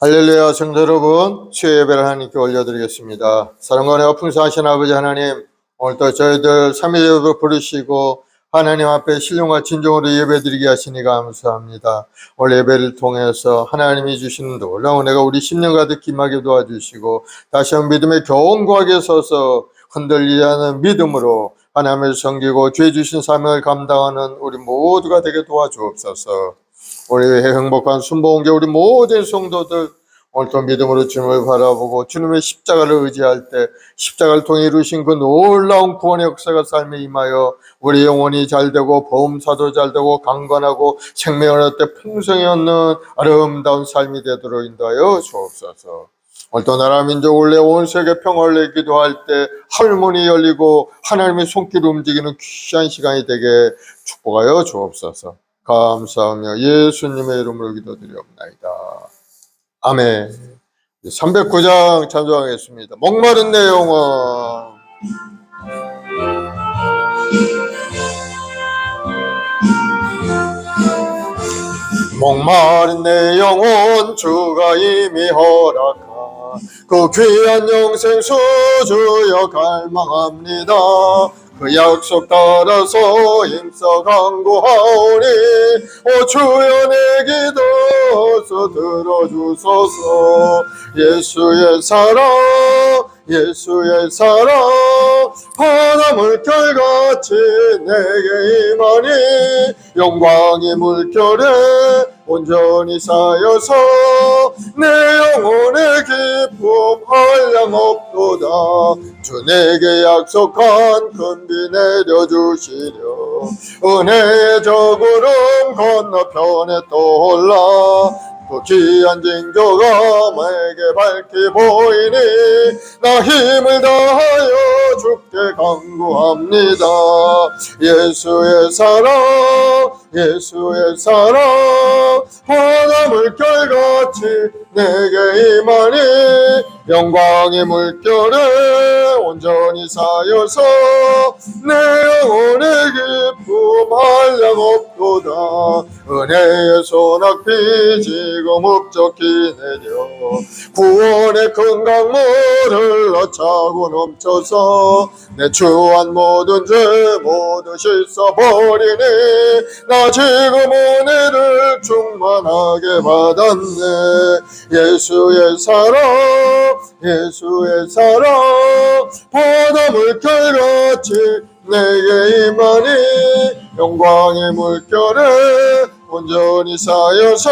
할렐루야. 성도 여러분, 수요 예배를 하나님께 올려드리겠습니다. 사랑과 은혜가 풍성하신 아버지 하나님, 오늘도 저희들 삼위일체를 부르시고 하나님 앞에 신령과 진정으로 예배드리게 하시니 감사합니다. 오늘 예배를 통해서 하나님이 주시는 놀라운 은혜가 우리 심령 가득 임하게 도와주시고 다시 한번 믿음의 견고하게 서서 흔들리지 않은 믿음으로 하나님을 섬기고 죄 주신 사명을 감당하는 우리 모두가 되게 도와주옵소서. 우리의 행복한 순복음교 우리 모든 성도들 오늘도 믿음으로 주님을 바라보고 주님의 십자가를 의지할 때 십자가를 통해 이루신 그 놀라운 구원의 역사가 삶에 임하여 우리 영혼이 잘되고 보험사도 잘되고 강건하고 생명을 얻되 풍성히 얻는 아름다운 삶이 되도록 인도하여 주옵소서. 오늘도 나라 민족 원래 온 세계 평화를 기도할 때 하늘문이 열리고 하나님의 손길이 움직이는 귀한 시간이 되게 축복하여 주옵소서. 감사하며 예수님의 이름으로 기도드리옵나이다. 아멘. 309장 찬송하겠습니다. 목마른 내 영혼. 목마른 내 영혼 주가 이미 허락한 그 귀한 영생 수주여 갈망합니다. 그 약속 따라서 힘써 간구하오니 오 주여 내 기도 들어주소서. 예수의 사랑 예수의 사랑 바다 물결같이 내게 임하니 영광의 물결에 온전히 쌓여서 내 영혼의 기쁨 한량 없도다. 주 내게 약속한 큰 비 내려주시려 은혜의 저 구름 건너편에 떠올라 그 귀한 징조가 내게 밝히 보이니 나 힘을 다하여 주께 간구합니다. 예수의 사랑 예수의 사랑 바다 물결같이 내게 임하니 영광의 물결에 온전히 쌓여서 내 영혼의 기쁨 한량 없도다. 은혜의 소낙비 지금 흡족히 내려 구원의 큰 강물을 넣자고 넘쳐서 내 추한 모든 죄 모두 씻어버리니 나 지금 은혜를 충만하게 받았네. 예수의 사랑 예수의 사랑 바다 물결같이 내게 임하니 영광의 물결에 온전히 쌓여서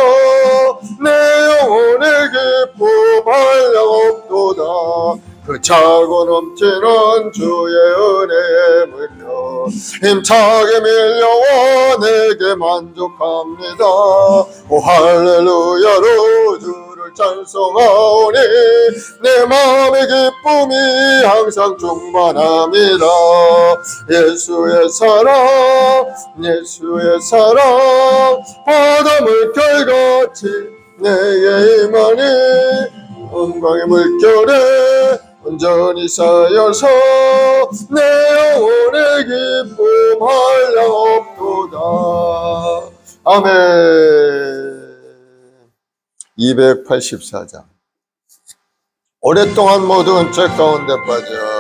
내 영혼의 기쁨 한량 없도다. 그 차고 넘치는 주의 은혜의 물결 힘차게 밀려와 내게 만족합니다. 오 할렐루야로 주를 찬송하오니 내 마음의 기쁨이 항상 충만합니다. 예수의 사랑 예수의 사랑 바다 물결같이 내게 임하니 영광의 물결에 온전히 쌓여서 내 영혼의 기쁨 한량 없도다. 아멘. 284장. 오랫동안 모든 죄 가운데 빠져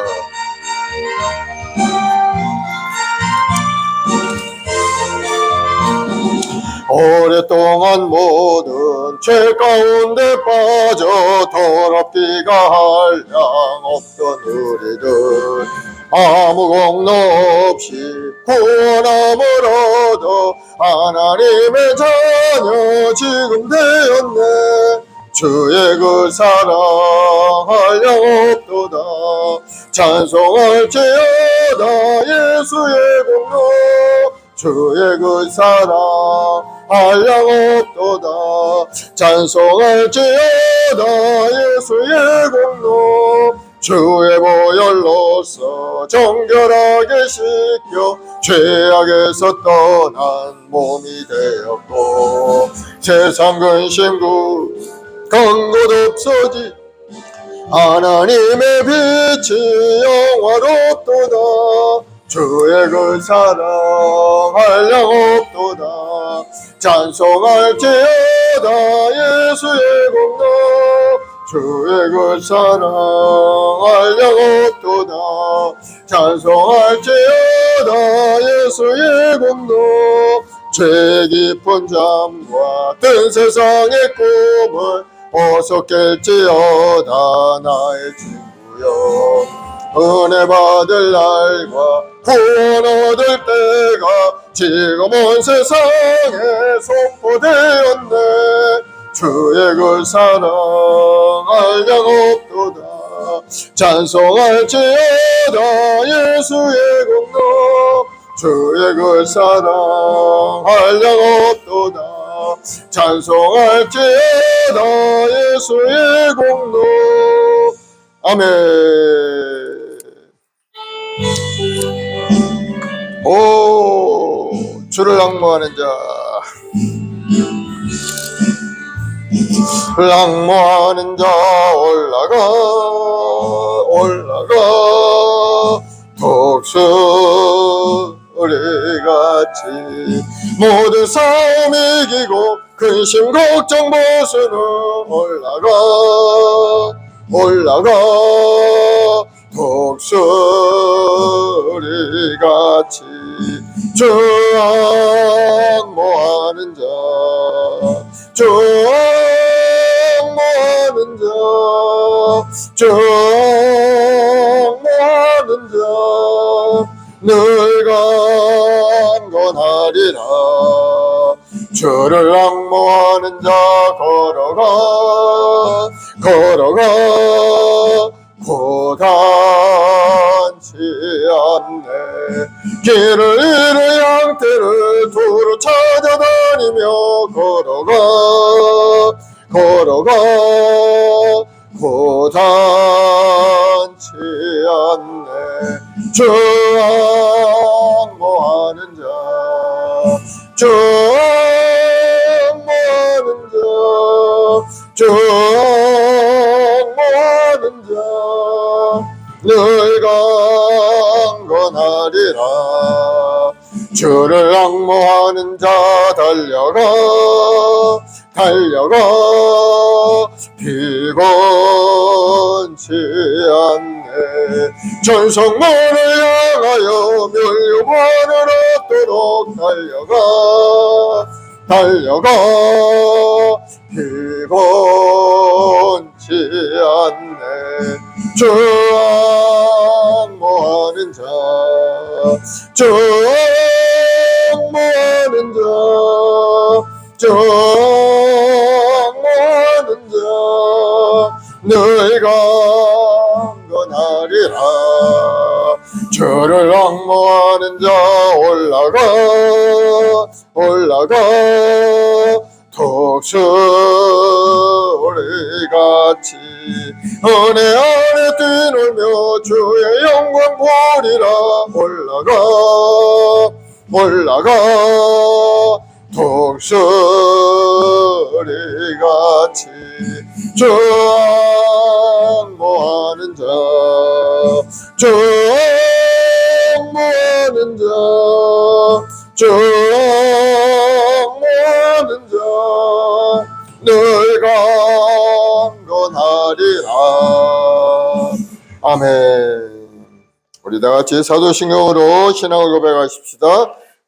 오랫동안 모든 죄 가운데 빠져 더럽기가 한량 없던 우리들 아무 공로 없이 구원함을 얻어 하나님의 자녀 지금 되었네. 주의 그 사랑 한량 없도다. 찬송할지어다 예수의 공로 주의 그 사랑 한량 없도다. 찬송할지어다 예수의 공로 주의 보혈로서 정결하게 씻겨 죄악에서 떠난 몸이 되었고 세상 근심구 강곳 없어지 하나님의 빛이 영화롭도다. 주의 그 사랑 한량 없도다. 찬송할지어다 예수의 공로 주의 그 사랑 알려옵도다. 찬송할지어다 예수의 공로. 죄 깊은 잠과 뜬 세상의 꿈을 어서 깰지어다 나의 친구여. 은혜 받을 날과 구원 얻을 때가 지금 온 세상에 선포되었네. 주의 그 사랑 알량없도다. 찬송할지어다 예수의 공로. 주의 그 사랑 한량없도다. 찬송할지어다 예수의 공로. 아멘. 오, 주를 앙모하는 자, 앙모하는 자 올라가 독수리같이 모든 싸움 이기고 근심 걱정 벗은 후 올라가 독수리같이 주 앙모하는 자, 주 앙모하는 자, 주 앙모하는 자 늘 강건하리라. 주를 앙모하는 자 걸어가 고단치 않네. 길을 잃은 양떼를 두루 찾아다니며 걸어가 고단치 않네. 주 앙모하는 자, 주 앙모하는 자, 주 앙모하는 자 늘 강건하리라. 주를 앙모하는 자 달려가 피곤치 않네. 전성문을 향하여 멸류관을 얻도록 달려가 피곤치 않네. 주 앙모하는 자, 주 앙모하는 자, 주 앙모하는 자 늘 강건하리라. 주를 앙모하는 자 올라가 독수리같이 은혜 안에 뛰놀며 주의 영광 보리라. 올라가 독수리같이 주 앙모하는 자, 주 앙모하는 자, 주 앙모하는 자 늘 강건하리라. 아멘. 우리 다같이 사도신경으로 신앙을 고백하십시다.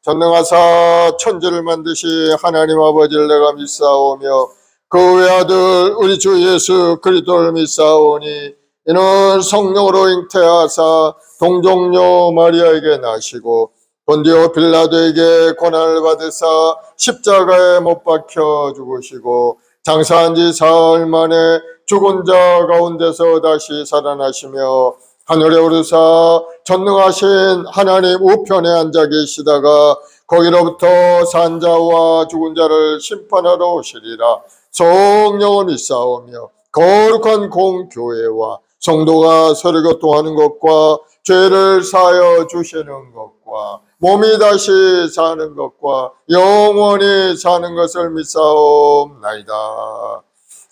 전능하사 천지를 만드시 하나님 아버지를 내가 믿사오며 그 외아들 우리 주 예수 그리스도를 믿사오니 이는 성령으로 잉태하사 동정녀 마리아에게 나시고 본디오 빌라도에게 고난을 받으사 십자가에 못 박혀 죽으시고 장사한 지 사흘 만에 죽은 자 가운데서 다시 살아나시며 하늘에 오르사 전능하신 하나님 우편에 앉아 계시다가 거기로부터 산 자와 죽은 자를 심판하러 오시리라. 성령을 믿사오며 거룩한 공교회와 성도가 서로 교통하는 것과 죄를 사하여 주시는 것과 몸이 다시 사는 것과 영원히 사는 것을 믿사옵나이다.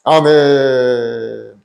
아멘.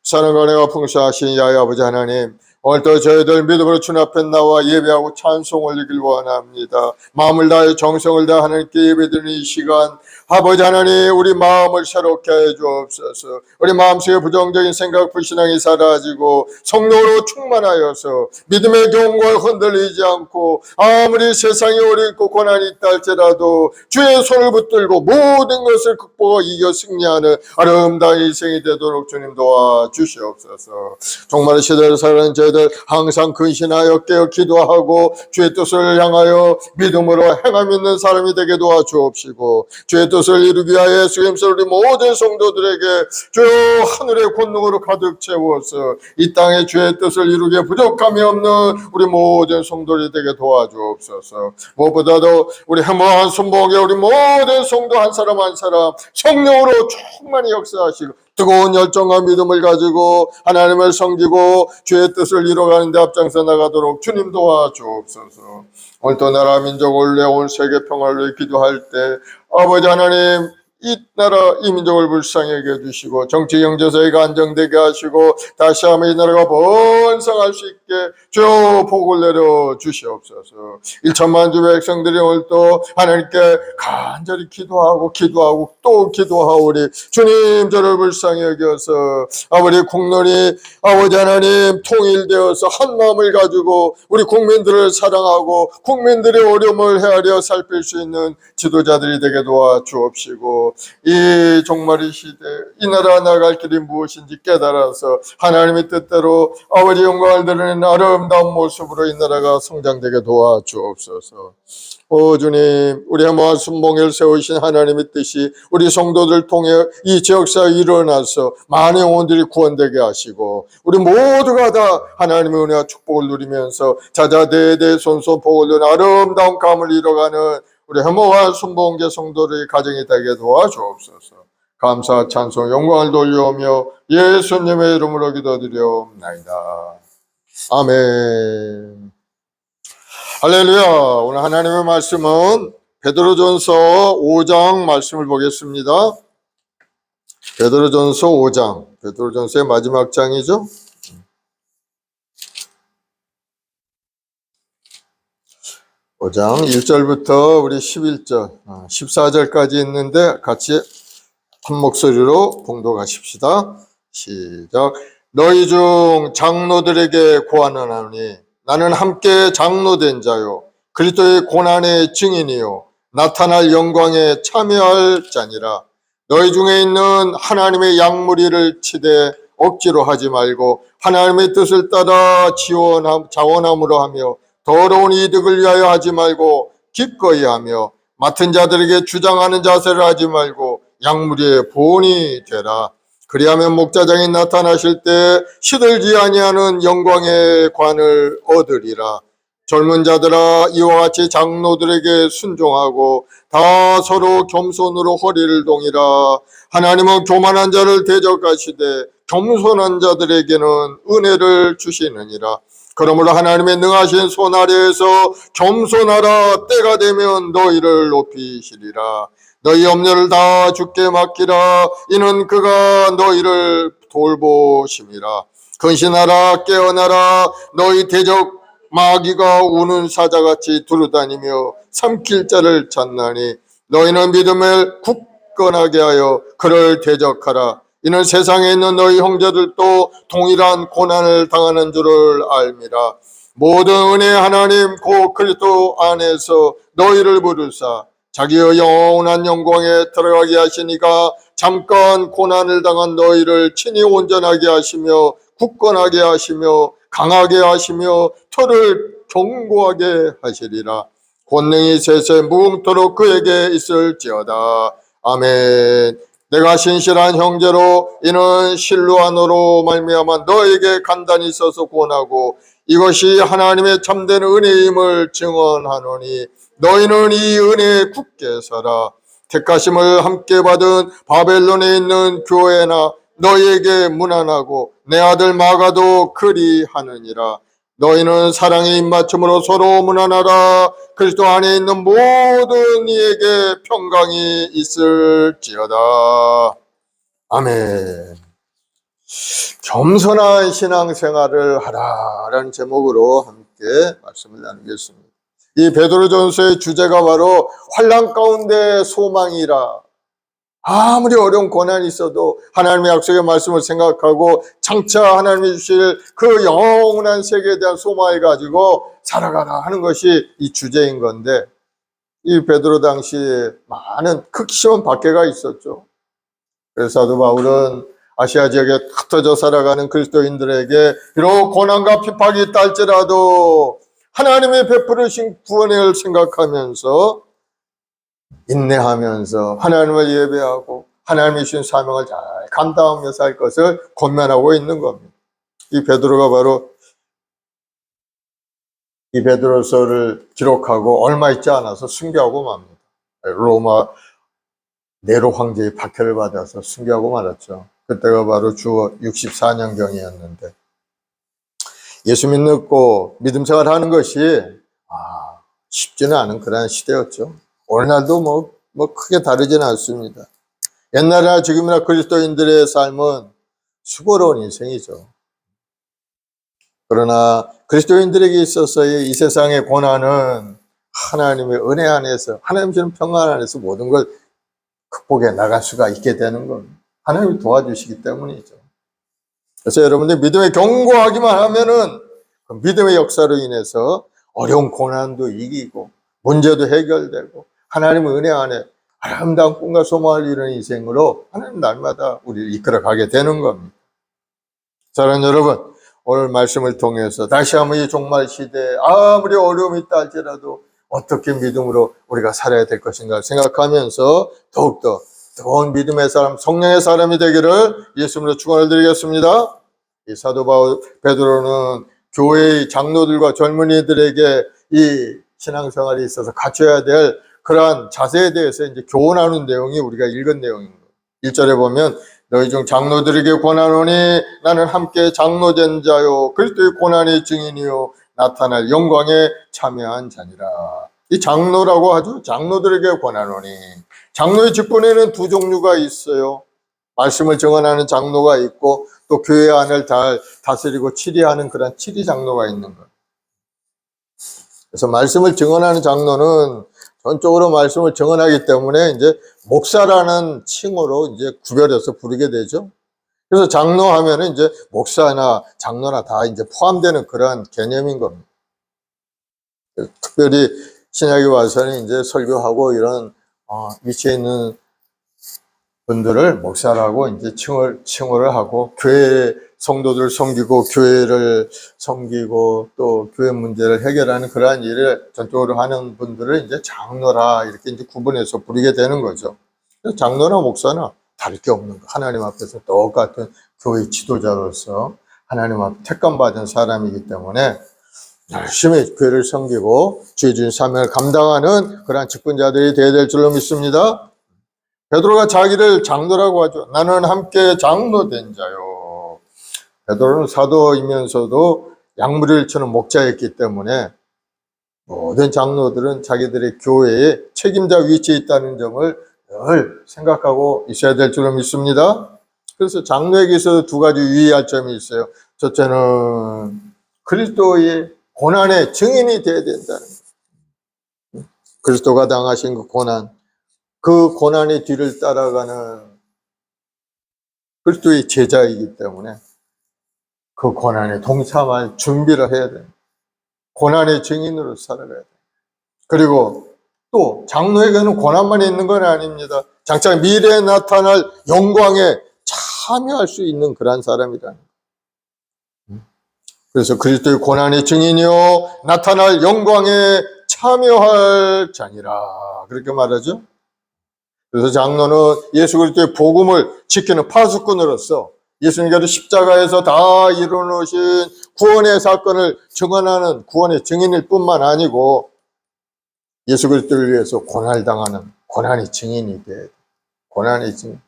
사랑과 은혜가 풍성하신 야훼 아버지 하나님, 오늘도 저희들 믿음으로 주님 앞에 나와 예배하고 찬송 올리길 원합니다. 마음을 다해 정성을 다해 하나님께 예배드리는 이 시간, 아버지 하나님, 우리 마음을 새롭게 해 주옵소서. 우리 마음속에 부정적인 생각, 불신앙이 사라지고 성령으로 충만하여서 믿음의 경고에 흔들리지 않고, 아무리 세상이 어렵고 고난이 있다 할지라도 주의 손을 붙들고 모든 것을 극복하고 이겨 승리하는 아름다운 인생이 되도록 주님 도와주시옵소서. 정말 시대를 살아가는 저희들 항상 근신하여 깨어 기도하고 주의 뜻을 향하여 믿음으로 행함 있는 사람이 되게 도와주옵시고, 주의 뜻을 이루기 위하여 예수 그리스도 우리 모든 성도들에게 주여 하늘의 권능으로 가득 채워서 이 땅에 주의 뜻을 이루기에 부족함이 없는 우리 모든 성도들이 되게 도와주옵소서. 무엇보다도 우리 해모한 순복에 우리 모든 성도 한 사람 한 사람 성령으로 충만히 역사하시고 뜨거운 열정과 믿음을 가지고 하나님을 섬기고 주의 뜻을 이뤄가는 데 앞장서 나가도록 주님 도와주옵소서. 오늘도 나라 민족 올래 온 세계 평화를 위해 기도할 때 아버지 하나님, 이 나라 이 민족을 불쌍하게 해주시고 정치 경제 사회가 안정되게 하시고 다시 한번 이 나라가 번성할 수 있게 주여 복을 내려 주시옵소서. 1천만 주 백성들이 오늘도 하나님께 간절히 기도하고 또 기도하오리. 주님, 저를 불쌍히 여겨서 아버지 국론이 아버지 하나님 통일되어서 한 마음을 가지고 우리 국민들을 사랑하고 국민들의 어려움을 헤아려 살필 수 있는 지도자들이 되게 도와주옵시고, 이 종말의 시대 이 나라 나갈 길이 무엇인지 깨달아서 하나님의 뜻대로 아버지 영광을 드리는 아름다운 모습으로 이 나라가 성장되게 도와주옵소서. 오 주님, 우리 모아 순봉을 세우신 하나님의 뜻이 우리 성도들 통해 이 지역사회에 일어나서 많은 영혼들이 구원되게 하시고 우리 모두가 다 하나님의 은혜와 축복을 누리면서 자자대대 손손 복을 누리는 아름다운 감을 이뤄가는 우리 해모와 순복음교 성도들의 가정이 되게 도와주옵소서. 감사 찬송 영광을 돌려오며 예수님의 이름으로 기도드리옵나이다. 아멘. 할렐루야. 오늘 하나님의 말씀은 베드로전서 5장 말씀을 보겠습니다. 베드로전서 5장, 베드로전서의 마지막 장이죠. 5장 1절부터 우리 11절, 14절까지 있는데 같이 한 목소리로 봉독하십시다. 시작. 너희 중 장로들에게 고하노니 나는 함께 장로된 자요 그리스도의 고난의 증인이요 나타날 영광에 참여할 자니라. 너희 중에 있는 하나님의 양무리를 치되 억지로 하지 말고 하나님의 뜻을 따라 자원함으로 하며 더러운 이득을 위하여 하지 말고 기꺼이 하며 맡은 자들에게 주장하는 자세를 하지 말고 양무리의 본이 되라. 그리하면 목자장이 나타나실 때 시들지 아니하는 영광의 관을 얻으리라. 젊은 자들아, 이와 같이 장로들에게 순종하고 다 서로 겸손으로 허리를 동이라. 하나님은 교만한 자를 대적하시되 겸손한 자들에게는 은혜를 주시느니라. 그러므로 하나님의 능하신 손 아래에서 겸손하라. 때가 되면 너희를 높이시리라. 너희 염려를 다 주께 맡기라. 이는 그가 너희를 돌보심이라. 근신하라. 깨어나라. 너희 대적 마귀가 우는 사자같이 두루다니며 삼킬 자를 찾나니 너희는 믿음을 굳건하게 하여 그를 대적하라. 이는 세상에 있는 너희 형제들도 동일한 고난을 당하는 줄을 알미라. 모든 은혜 하나님 곧 그리스도 안에서 너희를 부르사 자기의 영원한 영광에 들어가게 하시니가 잠깐 고난을 당한 너희를 친히 온전하게 하시며 굳건하게 하시며 강하게 하시며 털을 견고하게 하시리라. 권능이 세세 무궁토록 그에게 있을지어다. 아멘. 내가 신실한 형제로 이는 실루안으로 말미암아 너에게 간단히 써서 권하고 이것이 하나님의 참된 은혜임을 증언하노니 너희는 이 은혜에 굳게 서라. 택하심을 함께 받은 바벨론에 있는 교회나 너희에게 문안하고 내 아들 마가도 그리하느니라. 너희는 사랑의 입맞춤으로 서로 문안하라. 그리스도 안에 있는 모든 이에게 평강이 있을지어다. 아멘. 겸손한 신앙생활을 하라라는 제목으로 함께 말씀을 나누겠습니다. 이 베드로전서의 주제가 바로 환난 가운데 소망이라. 아무리 어려운 고난이 있어도 하나님의 약속의 말씀을 생각하고 장차 하나님이 주실 그 영원한 세계에 대한 소망을 가지고 살아가라 하는 것이 이 주제인 건데, 이 베드로 당시에 많은 극심한 박해가 있었죠. 그래서 사도 바울은 아시아 지역에 흩어져 살아가는 그리스도인들에게 비록 고난과 핍박이 있다 할지라도 하나님의 베푸르신 구원을 생각하면서 인내하면서 하나님을 예배하고 하나님이 주신 사명을 잘 감당하며 살 것을 권면하고 있는 겁니다. 이 베드로가 바로 이 베드로서를 기록하고 얼마 있지 않아서 순교하고 맙니다. 로마 네로 황제의 박해를 받아서 순교하고 말았죠. 그때가 바로 주 64년경이었는데, 예수 믿고 믿음 생활하는 것이 쉽지는 않은 그런 시대였죠. 오늘날도 뭐 크게 다르지는 않습니다. 옛날이나 지금이나 그리스도인들의 삶은 수고로운 인생이죠. 그러나 그리스도인들에게 있어서의 이 세상의 고난은 하나님의 은혜 안에서, 하나님 주는 평안 안에서 모든 걸 극복해 나갈 수가 있게 되는 겁니다. 하나님이 도와주시기 때문이죠. 그래서 여러분들 믿음에 견고하기만 하면은 그 믿음의 역사로 인해서 어려운 고난도 이기고 문제도 해결되고 하나님의 은혜 안에 아름다운 꿈과 소망을 이루는 인생으로 하나님 날마다 우리를 이끌어가게 되는 겁니다. 사랑하는 여러분, 오늘 말씀을 통해서 다시 한번 이 종말 시대에 아무리 어려움이 있다 할지라도 어떻게 믿음으로 우리가 살아야 될 것인가 생각하면서 더욱더 뜨거운 믿음의 사람, 성령의 사람이 되기를 예수님으로 축원을 드리겠습니다. 이 사도 바울 베드로는 교회의 장로들과 젊은이들에게 이 신앙생활에 있어서 갖춰야 될 그러한 자세에 대해서 이제 교훈하는 내용이 우리가 읽은 내용입니다. 1절에 보면 너희 중 장로들에게 권하노니 나는 함께 장로된 자요 그리스도의 고난의 증인이요 나타날 영광에 참여한 자니라. 이 장로라고 하죠. 장로들에게 권하노니, 장로의 직분에는 두 종류가 있어요. 말씀을 증언하는 장로가 있고 또 교회 안을 다스리고 치리하는 그런 치리 장로가 있는 거예요. 그래서 말씀을 증언하는 장로는 전적으로 말씀을 증언하기 때문에 이제 목사라는 칭호로 이제 구별해서 부르게 되죠. 그래서 장로 하면은 이제 목사나 장로나 다 이제 포함되는 그런 개념인 겁니다. 특별히 신약에 와서는 이제 설교하고 이런 위치에 있는 분들을 목사라고 이제 칭호를 하고 교회 성도들을 섬기고 교회를 섬기고 또 교회 문제를 해결하는 그러한 일을 전적으로 하는 분들을 이제 장로라 이렇게 이제 구분해서 부르게 되는 거죠. 그래서 장로나 목사나 다를 게 없는 거. 하나님 앞에서 똑같은 교회 지도자로서 하나님 앞에 택감받은 사람이기 때문에 열심히 교회를 섬기고 주의 주신 사명을 감당하는 그러한 직분자들이 되어야 될 줄로 믿습니다. 베드로가 자기를 장로라고 하죠. 나는 함께 장로된 자요. 베드로는 사도이면서도 양무리를 치는 목자였기 때문에 모든 장로들은 자기들의 교회에 책임자 위치에 있다는 점을 늘 생각하고 있어야 될 줄로 믿습니다. 그래서 장로에게 있어서 두 가지 유의할 점이 있어요. 첫째는 그리스도의 고난의 증인이 되어야 된다는 거예요. 그리스도가 당하신 그 고난, 그 고난의 뒤를 따라가는 그리스도의 제자이기 때문에 그 고난에 동참할 준비를 해야 돼요. 고난의 증인으로 살아가야 돼요. 그리고 또 장로에게는 고난만 있는 건 아닙니다. 장차 미래에 나타날 영광에 참여할 수 있는 그런 사람이라는 거예요. 그래서 그리스도의 고난의 증인이요 나타날 영광에 참여할 자니라 그렇게 말하죠. 그래서 장로는 예수 그리스도의 복음을 지키는 파수꾼으로서 예수님께서 십자가에서 다 이루어놓으신 구원의 사건을 증언하는 구원의 증인일 뿐만 아니고 예수 그리스도를 위해서 고난을 당하는 고난의 증인이 돼. 고난의 증인.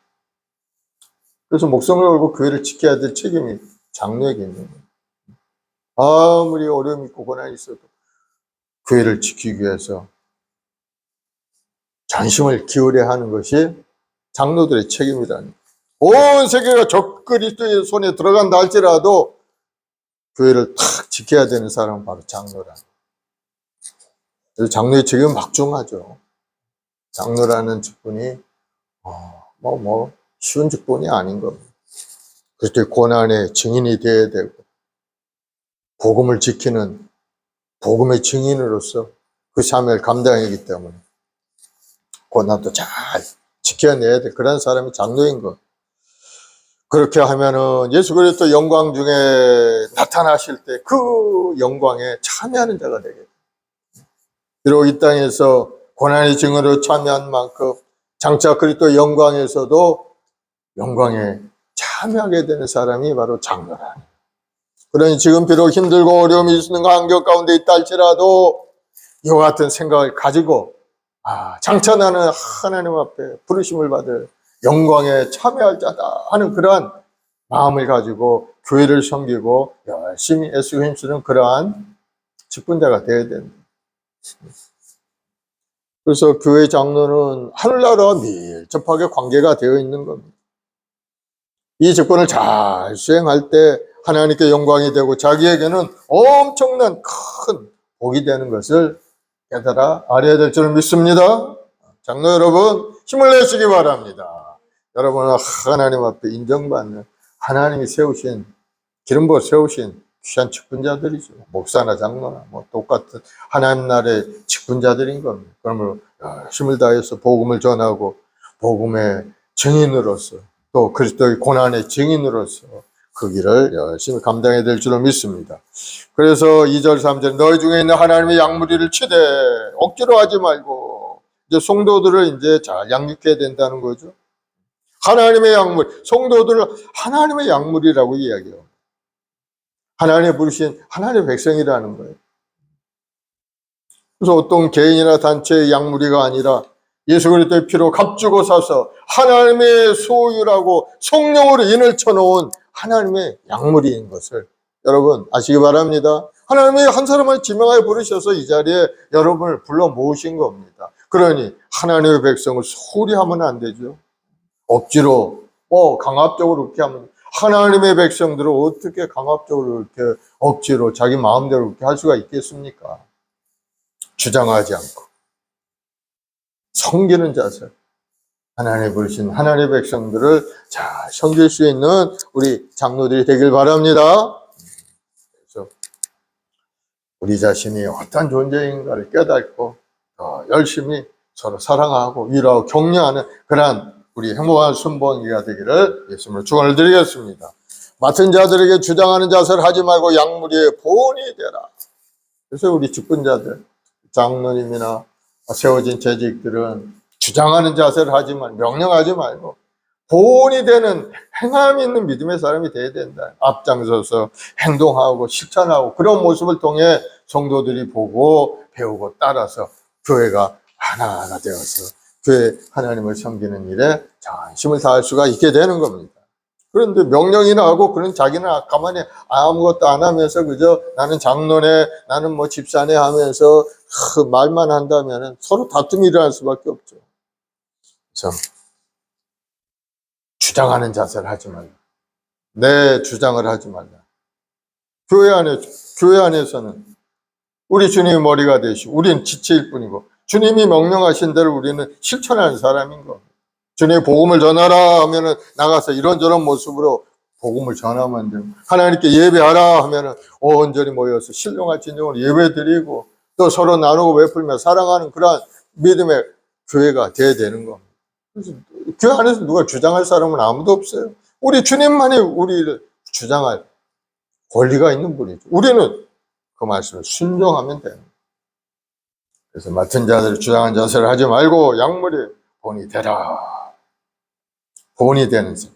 그래서 목숨을 걸고 교회를 지켜야 될 책임이 장로에게 있는 거예요. 아무리 어려움이 있고 고난이 있어도 교회를 지키기 위해서 전심을 기울여야 하는 것이 장로들의 책임이라는 거예요. 온 세계가 적 그리스도의 손에 들어간다 할지라도 교회를 탁 지켜야 되는 사람은 바로 장로라. 그래서 장로의 직은 막중하죠. 장로라는 직분이 쉬운 직분이 아닌 겁니다. 그리스도의 고난의 증인이 되어야 되고, 복음을 지키는 복음의 증인으로서 그 사명을 감당하기 때문에 고난도 잘 지켜내야 돼. 그런 사람이 장로인 것. 그렇게 하면은 예수 그리스도 영광 중에 나타나실 때 그 영광에 참여하는 자가 되겠다. 비록 이 땅에서 고난의 증언으로 참여한 만큼 장차 그리스도 영광에서도 영광에 참여하게 되는 사람이 바로 장로라. 그러니 지금 비록 힘들고 어려움이 있는 환경 가운데 있다 할지라도 이와 같은 생각을 가지고 장차 나는 하나님 앞에 부르심을 받을 영광에 참여할 자다 하는 그러한 마음을 가지고 교회를 섬기고 열심히 애쓰고 힘쓰는 그러한 직분자가 되어야 됩니다. 그래서 교회 장로는 하늘나라와 밀접하게 관계가 되어 있는 겁니다. 이 직분을 잘 수행할 때 하나님께 영광이 되고 자기에게는 엄청난 큰 복이 되는 것을 깨달아 알아야 될 줄 믿습니다. 장로 여러분, 힘을 내시기 바랍니다. 여러분은 하나님 앞에 인정받는 하나님이 세우신, 기름 부어 세우신 귀한 직분자들이죠. 목사나 장로나 똑같은 하나님 나라의 직분자들인 겁니다. 그러므로 힘을 다해서 복음을 전하고 복음의 증인으로서 또 그리스도의 고난의 증인으로서 그 길을 열심히 감당해야 될 줄로 믿습니다. 그래서 2절 3절 너희 중에 있는 하나님의 양무리를 치되 억지로 하지 말고 이제 성도들을 이제 잘 양육해야 된다는 거죠. 하나님의 양무리, 성도들을 하나님의 양무리라고 이야기해요. 하나님의 부르신 하나님의 백성이라는 거예요. 그래서 어떤 개인이나 단체의 양무리가 아니라 예수 그리스도의 피로 값주고 사서 하나님의 소유라고 성령으로 인을 쳐놓은 하나님의 양무리인 것을 여러분 아시기 바랍니다. 하나님이 한 사람을 지명하여 부르셔서 이 자리에 여러분을 불러 모으신 겁니다. 그러니 하나님의 백성을 소홀히 하면 안 되죠. 억지로 강압적으로 그렇게 하면 하나님의 백성들을 어떻게 강압적으로 이렇게 억지로 자기 마음대로 그렇게 할 수가 있겠습니까? 주장하지 않고 섬기는 자세, 하나님의 부르신 하나님의 백성들을 잘 섬길 수 있는 우리 장로들이 되길 바랍니다. 그래서 우리 자신이 어떤 존재인가를 깨닫고 더 열심히 서로 사랑하고 위로하고 격려하는 그러한 우리 행복한 순번기가 되기를 예수님으로 축원을 드리겠습니다. 맡은 자들에게 주장하는 자세를 하지 말고 양무리의 본이 되라. 그래서 우리 직분자들, 장로님이나 세워진 재직들은 주장하는 자세를 하지만 명령하지 말고 본이 되는 행함이 있는 믿음의 사람이 되어야 된다. 앞장서서 행동하고 실천하고 그런 모습을 통해 성도들이 보고 배우고 따라서 교회가 하나가 되어서 교회 하나님을 섬기는 일에 전심을 다할 수가 있게 되는 겁니다. 그런데 명령이나 하고 그런 자기는 가만히 아무것도 안 하면서 그저 나는 장로네 나는 집사네 하면서 말만 한다면 서로 다툼이 일어날 수밖에 없죠. 그래서 주장하는 자세를 하지 말라. 내 주장을 하지 말라. 교회 안에서는 우리 주님이 머리가 되시고 우리는 지체일 뿐이고 주님이 명령하신 대로 우리는 실천하는 사람인 겁니다. 주님의 복음을 전하라 하면은 나가서 이런저런 모습으로 복음을 전하면 돼요. 하나님께 예배하라 하면은 온전히 모여서 신령한 진정으로 예배드리고 또 서로 나누고 베풀며 사랑하는 그러한 믿음의 교회가 돼야 되는 겁니다. 그래서 교회 안에서 누가 주장할 사람은 아무도 없어요. 우리 주님만이 우리를 주장할 권리가 있는 분이죠. 우리는 그 말씀을 순종하면 됩니다. 그래서 맡은 자들을 주장한 자세를 하지 말고 양무리 본이 되라. 본이 되는 삶.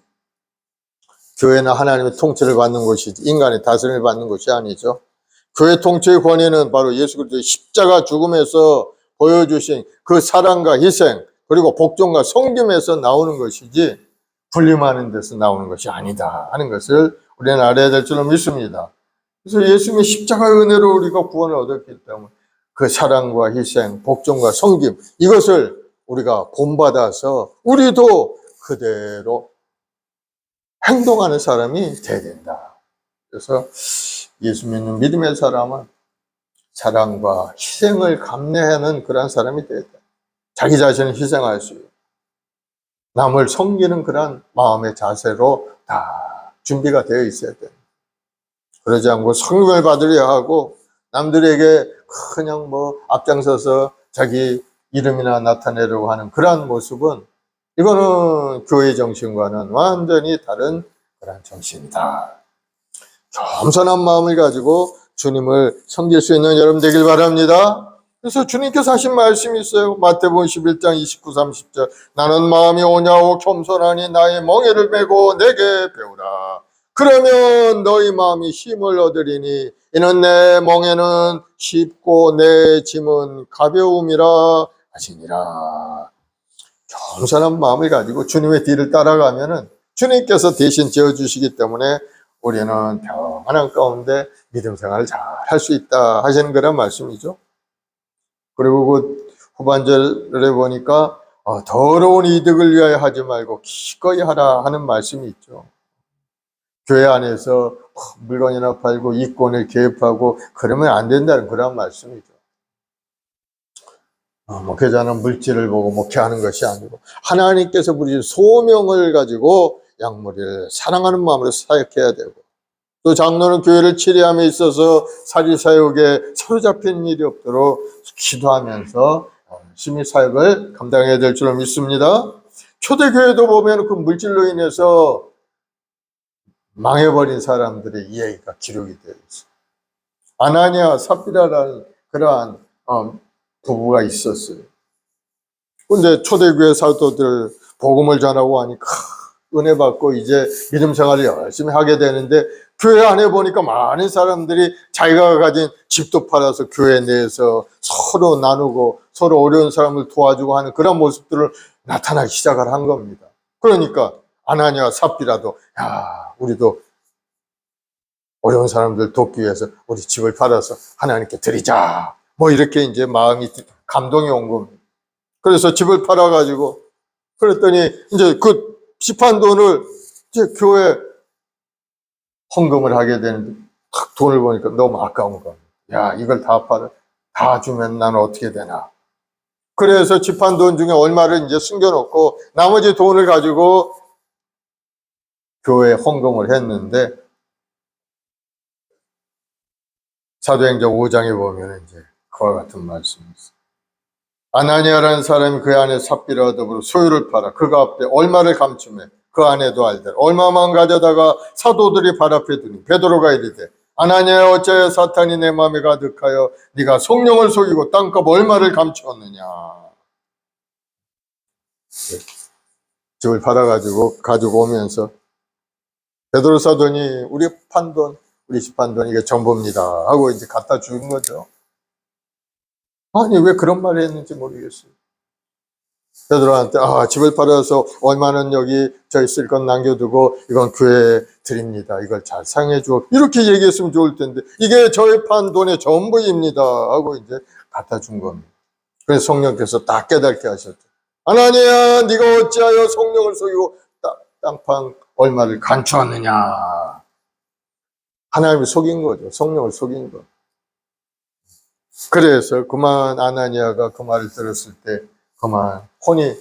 교회는 하나님의 통치를 받는 것이지 인간의 다스림을 받는 것이 아니죠. 교회 통치의 권위는 바로 예수 그리스도의 십자가 죽음에서 보여주신 그 사랑과 희생 그리고 복종과 섬김에서 나오는 것이지 군림하는 데서 나오는 것이 아니다 하는 것을 우리는 알아야 될 줄로 믿습니다. 그래서 예수님의 십자가의 은혜로 우리가 구원을 얻었기 때문에 그 사랑과 희생, 복종과 섬김 이것을 우리가 본받아서 우리도 그대로 행동하는 사람이 돼야 된다. 그래서 예수 믿는 믿음의 사람은 사랑과 희생을 감내하는 그러한 사람이 돼야 돼. 자기 자신을 희생할 수 있고 남을 섬기는 그런 마음의 자세로 다 준비가 되어 있어야 돼. 그러지 않고 성공을 받으려 하고 남들에게 그냥 앞장서서 자기 이름이나 나타내려고 하는 그러한 모습은 이거는 교회 정신과는 완전히 다른 그런 정신이다. 겸손한 마음을 가지고 주님을 섬길 수 있는 여러분 되길 바랍니다. 그래서 주님께서 하신 말씀이 있어요. 마태복음 11장 29, 30절. 나는 마음이 오냐고 겸손하니 나의 멍에를 메고 내게 배우라. 그러면 너희 마음이 힘을 얻으리니 이는 내 멍에는 쉽고 내 짐은 가벼움이라 하시니라. 겸손한 마음을 가지고 주님의 뒤를 따라가면은 주님께서 대신 지어주시기 때문에 우리는 평안한 가운데 믿음 생활을 잘 할 수 있다 하시는 그런 말씀이죠. 그리고 그 후반절에 보니까 더러운 이득을 위하여 하지 말고 기꺼이 하라 하는 말씀이 있죠. 교회 안에서 물건이나 팔고 이권을 개입하고 그러면 안 된다는 그런 말씀이죠. 목회자는 물질을 보고 목회하는 것이 아니고 하나님께서 부르신 소명을 가지고 양무리를 사랑하는 마음으로 사역해야 되고 또 장로는 교회를 치리함에 있어서 사리사욕에 사로잡힌 일이 없도록 기도하면서 열심히 사역을 감당해야 될 줄 믿습니다. 초대교회도 보면 그 물질로 인해서 망해버린 사람들의 이야기가 기록이 되어 있어요. 아나니아, 삽비라라는 그러한 부부가 있었어요. 근데 초대교회 사도들 복음을 전하고 하니까 은혜 받고 이제 믿음 생활을 열심히 하게 되는데 교회 안에 보니까 많은 사람들이 자기가 가진 집도 팔아서 교회 내에서 서로 나누고 서로 어려운 사람을 도와주고 하는 그런 모습들을 나타나기 시작을 한 겁니다. 그러니까 아나니아와 삽비라도 우리도 어려운 사람들 돕기 위해서 우리 집을 팔아서 하나님께 드리자. 이렇게 이제 마음이 감동이 온 겁니다. 그래서 집을 팔아가지고 그랬더니 이제 그 집한 돈을 이제 교회 헌금을 하게 되는데 딱 돈을 보니까 너무 아까운 겁니다. 이걸 다 주면 나는 어떻게 되나. 그래서 집한 돈 중에 얼마를 이제 숨겨놓고 나머지 돈을 가지고 교회에 헌금을 했는데 사도행전 5장에 보면 이제 그와 같은 말씀이 있어요. 아나니아라는 사람이 그 안에 삽비라와 더불어 소유를 팔아 그가 앞에 얼마를 감추매 그 안에도 알되 얼마만 가져다가 사도들이 발 앞에 두니 베드로가 이르되 아나니아 어찌하여 사탄이 내 마음에 가득하여 네가 성령을 속이고 땅값 얼마를 감추었느냐. 집을 팔아가지고 가지고 오면서 베드로 사도니 우리 집 판 돈 이게 전부입니다 하고 이제 갖다 준 거죠. 아니 왜 그런 말을 했는지 모르겠어요. 베드로한테 집을 팔아서 얼마는 여기 저 있을 건 남겨두고 이건 교회에 드립니다. 이걸 잘 사용해 줘. 이렇게 얘기했으면 좋을 텐데 이게 저의 판 돈의 전부입니다 하고 이제 갖다 준 겁니다. 그래서 성령께서 딱 깨닫게 하셨죠. 아나니아 네가 어찌하여 성령을 속이고 땅판 얼마를 감추었느냐. 하나님을 속인 거죠. 성령을 속인 거. 그래서 그만 아나니아가 그 말을 들었을 때 그만 혼이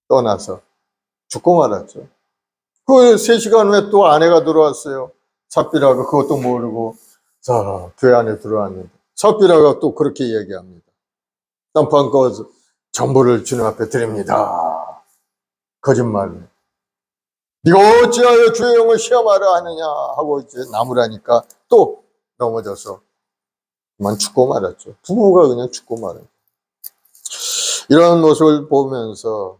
떠나서 죽고 말았죠. 그 3시간 후에 또 아내가 들어왔어요. 삽비라가 그것도 모르고 자 교회 안에 들어왔는데 삽비라가 또 그렇게 얘기합니다. 땅판 거 전부를 주님 앞에 드립니다. 거짓말로. 네가 어찌하여 주의 영을 시험하려 하느냐 하고 이제 나무라니까 또 넘어져서 그만 죽고 말았죠. 부부가 그냥 죽고 말았죠. 이런 모습을 보면서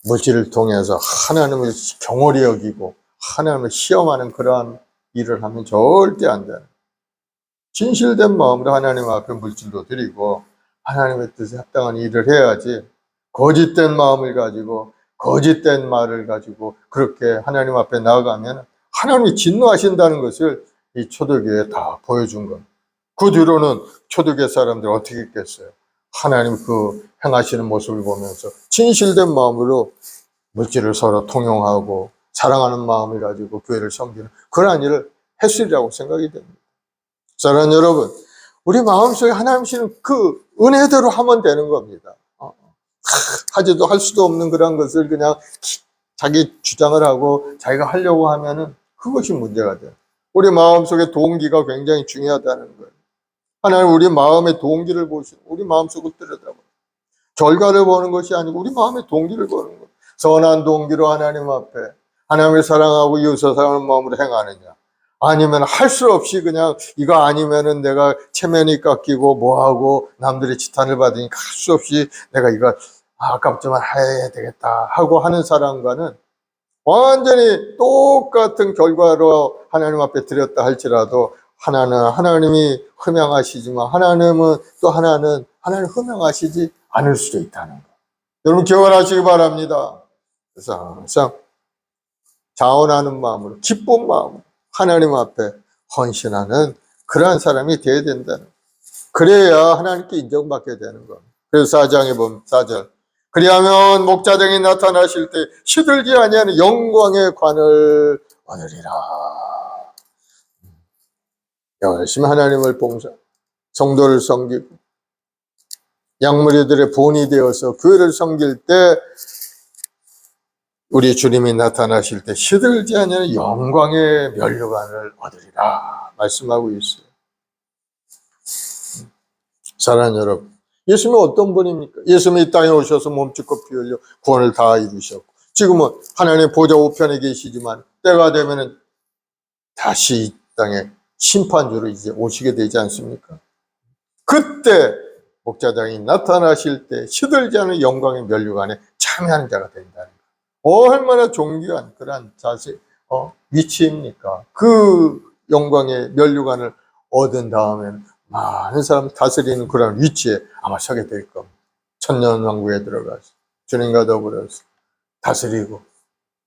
물질을 통해서 하나님을 경홀히 여기고 하나님을 시험하는 그러한 일을 하면 절대 안 되는 진실된 마음으로 하나님 앞에 물질도 드리고 하나님의 뜻에 합당한 일을 해야지 거짓된 마음을 가지고 거짓된 말을 가지고 그렇게 하나님 앞에 나아가면 하나님이 진노하신다는 것을 이 초대교회에 다 보여준 겁니다. 그 뒤로는 초대교회 사람들이 어떻게 했겠어요? 하나님 그 행하시는 모습을 보면서 진실된 마음으로 물질을 서로 통용하고 사랑하는 마음을 가지고 교회를 섬기는 그러한 일을 했으리라고 생각이 됩니다. 사랑하는 여러분, 우리 마음속에 하나님 주시는 그 은혜대로 하면 되는 겁니다. 하지도 할 수도 없는 그런 것을 그냥 자기 주장을 하고 자기가 하려고 하면은 그것이 문제가 돼요. 우리 마음속에 동기가 굉장히 중요하다는 거예요. 하나님 우리 마음의 동기를 보시고 우리 마음속을 들여다보고 결과를 보는 것이 아니고 우리 마음의 동기를 보는 거예요. 선한 동기로 하나님 앞에 하나님을 사랑하고 이웃을 사랑하는 마음으로 행하느냐, 아니면 할 수 없이 그냥 이거 아니면은 내가 체면이 깎이고 뭐하고 남들의 지탄을 받으니까 할 수 없이 내가 이거 아깝지만 해야 되겠다 하고 하는 사람과는 완전히 똑같은 결과로 하나님 앞에 드렸다 할지라도 하나는 하나님이 흠양하시지만 하나님은 또 하나는 하나님 흠양하시지 않을 수도 있다는 거. 여러분 기억하시기 바랍니다. 그래서 항상 자원하는 마음으로 기쁜 마음으로 하나님 앞에 헌신하는 그러한 사람이 되어야 된다는 거예요. 그래야 하나님께 인정받게 되는 겁니다. 그래서 4장에 보면 4절, 그리하면 목자등이 나타나실 때 시들지 아니하는 영광의 관을 얻으리라. 열심히 하나님을 봉사, 성도를 섬기고 양무리들의 본이 되어서 교회를 섬길 때 우리 주님이 나타나실 때 시들지 아니하는 영광의 면류관을 얻으리라 말씀하고 있어요. 사랑하는 여러분, 예수님은 어떤 분입니까? 예수님이 이 땅에 오셔서 몸짓고 피 흘려 구원을 다 이루셨고 지금은 하나님의 보좌 우편에 계시지만 때가 되면은 다시 이 땅에 심판주로 이제 오시게 되지 않습니까? 그때 목자장이 나타나실 때 시들지 않은 영광의 면류관에 참여하는 자가 된다는 거예요. 얼마나 존귀한 그러한 자세, 위치입니까? 그 영광의 면류관을 얻은 다음에는 많은 사람 다스리는 그런 위치에 아마 서게 될 겁니다. 천년왕국에 들어가서 주님과 더불어서 다스리고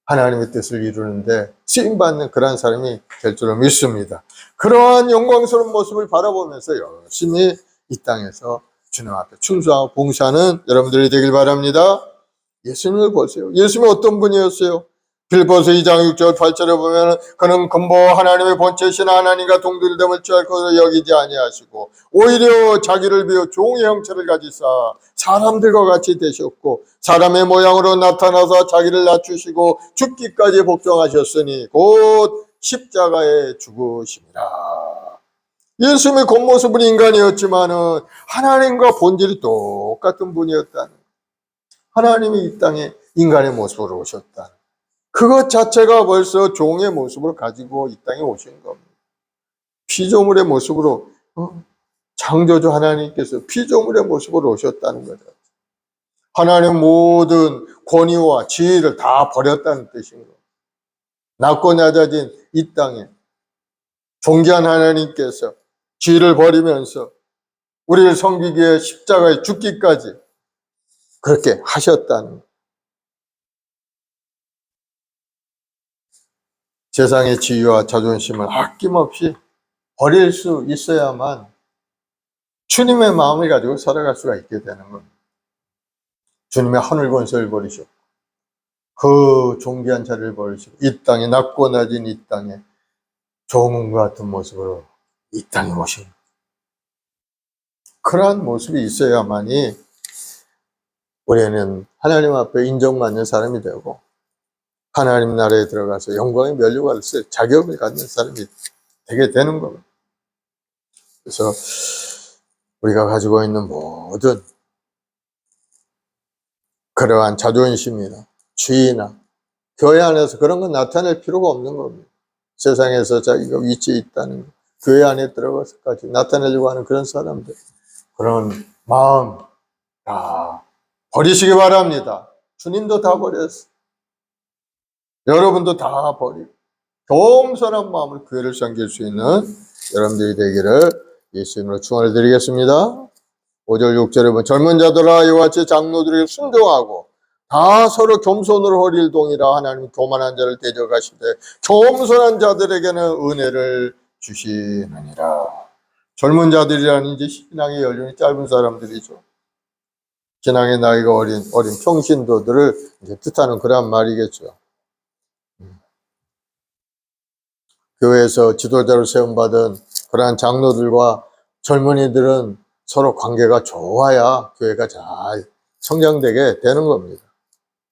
하나님의 뜻을 이루는데 쓰임받는 그런 사람이 될 줄로 믿습니다. 그러한 영광스러운 모습을 바라보면서 열심히 이 땅에서 주님 앞에 충성하고 봉사하는 여러분들이 되길 바랍니다. 예수님을 보세요. 예수님이 어떤 분이었어요? 빌보서 2장 6절 8절에 보면 그는 근보 하나님의 본체신 하나님과 동들됨을 취할 것을 여기지 아니하시고 오히려 자기를 비워 종의 형체를 가지사 사람들과 같이 되셨고 사람의 모양으로 나타나서 자기를 낮추시고 죽기까지 복종하셨으니 곧 십자가에 죽으심이라. 예수님의 겉모습은 인간이었지만은 하나님과 본질이 똑같은 분이었다는, 하나님이 이 땅에 인간의 모습으로 오셨다는 그것 자체가 벌써 종의 모습을 가지고 이 땅에 오신 겁니다. 피조물의 모습으로, 창조주 하나님께서 피조물의 모습으로 오셨다는 거죠. 하나님 모든 권위와 지위를 다 버렸다는 뜻인 거예요. 낮고 낮아진 이 땅에 존귀한 하나님께서 지위를 버리면서 우리를 섬기기 위해 십자가에 죽기까지 그렇게 하셨다는 거예요. 세상의 지위와 자존심을 아낌없이 버릴 수 있어야만 주님의 마음을 가지고 살아갈 수가 있게 되는 겁니다. 주님의 하늘 권세를 버리셨고 그 존귀한 자리를 버리시고 이 땅에 낮고 낮은 이 땅에 종과 같은 모습으로 이 땅에 오신 그러한 모습이 있어야만이 우리는 하나님 앞에 인정받는 사람이 되고 하나님 나라에 들어가서 영광의 면류관을 쓸 자격을 갖는 사람이 되게 되는 겁니다. 그래서 우리가 가지고 있는 모든 그러한 자존심이나 지위나 교회 안에서 그런 건 나타낼 필요가 없는 겁니다. 세상에서 자기가 위치에 있다는 거, 교회 안에 들어가서까지 나타내려고 하는 그런 사람들, 그런 마음 다 버리시기 바랍니다. 주님도 다 버렸어요. 여러분도 다 버리고 겸손한 마음으로 교회를 섬길 수 있는 여러분들이 되기를 예수님으로 축원을 드리겠습니다. 5절 6절에 보면 젊은 자들아 이와 같이 장로들에게 순종하고 다 서로 겸손으로 허리를 동이라 하나님 교만한 자를 대적하시되 겸손한 자들에게는 은혜를 주시느니라. 젊은 자들이라는 이제 신앙의 연륜이 짧은 사람들이죠. 신앙의 나이가 어린 평신도들을 이제 뜻하는 그런 말이겠죠. 교회에서 지도자로 세움받은 그러한 장로들과 젊은이들은 서로 관계가 좋아야 교회가 잘 성장되게 되는 겁니다.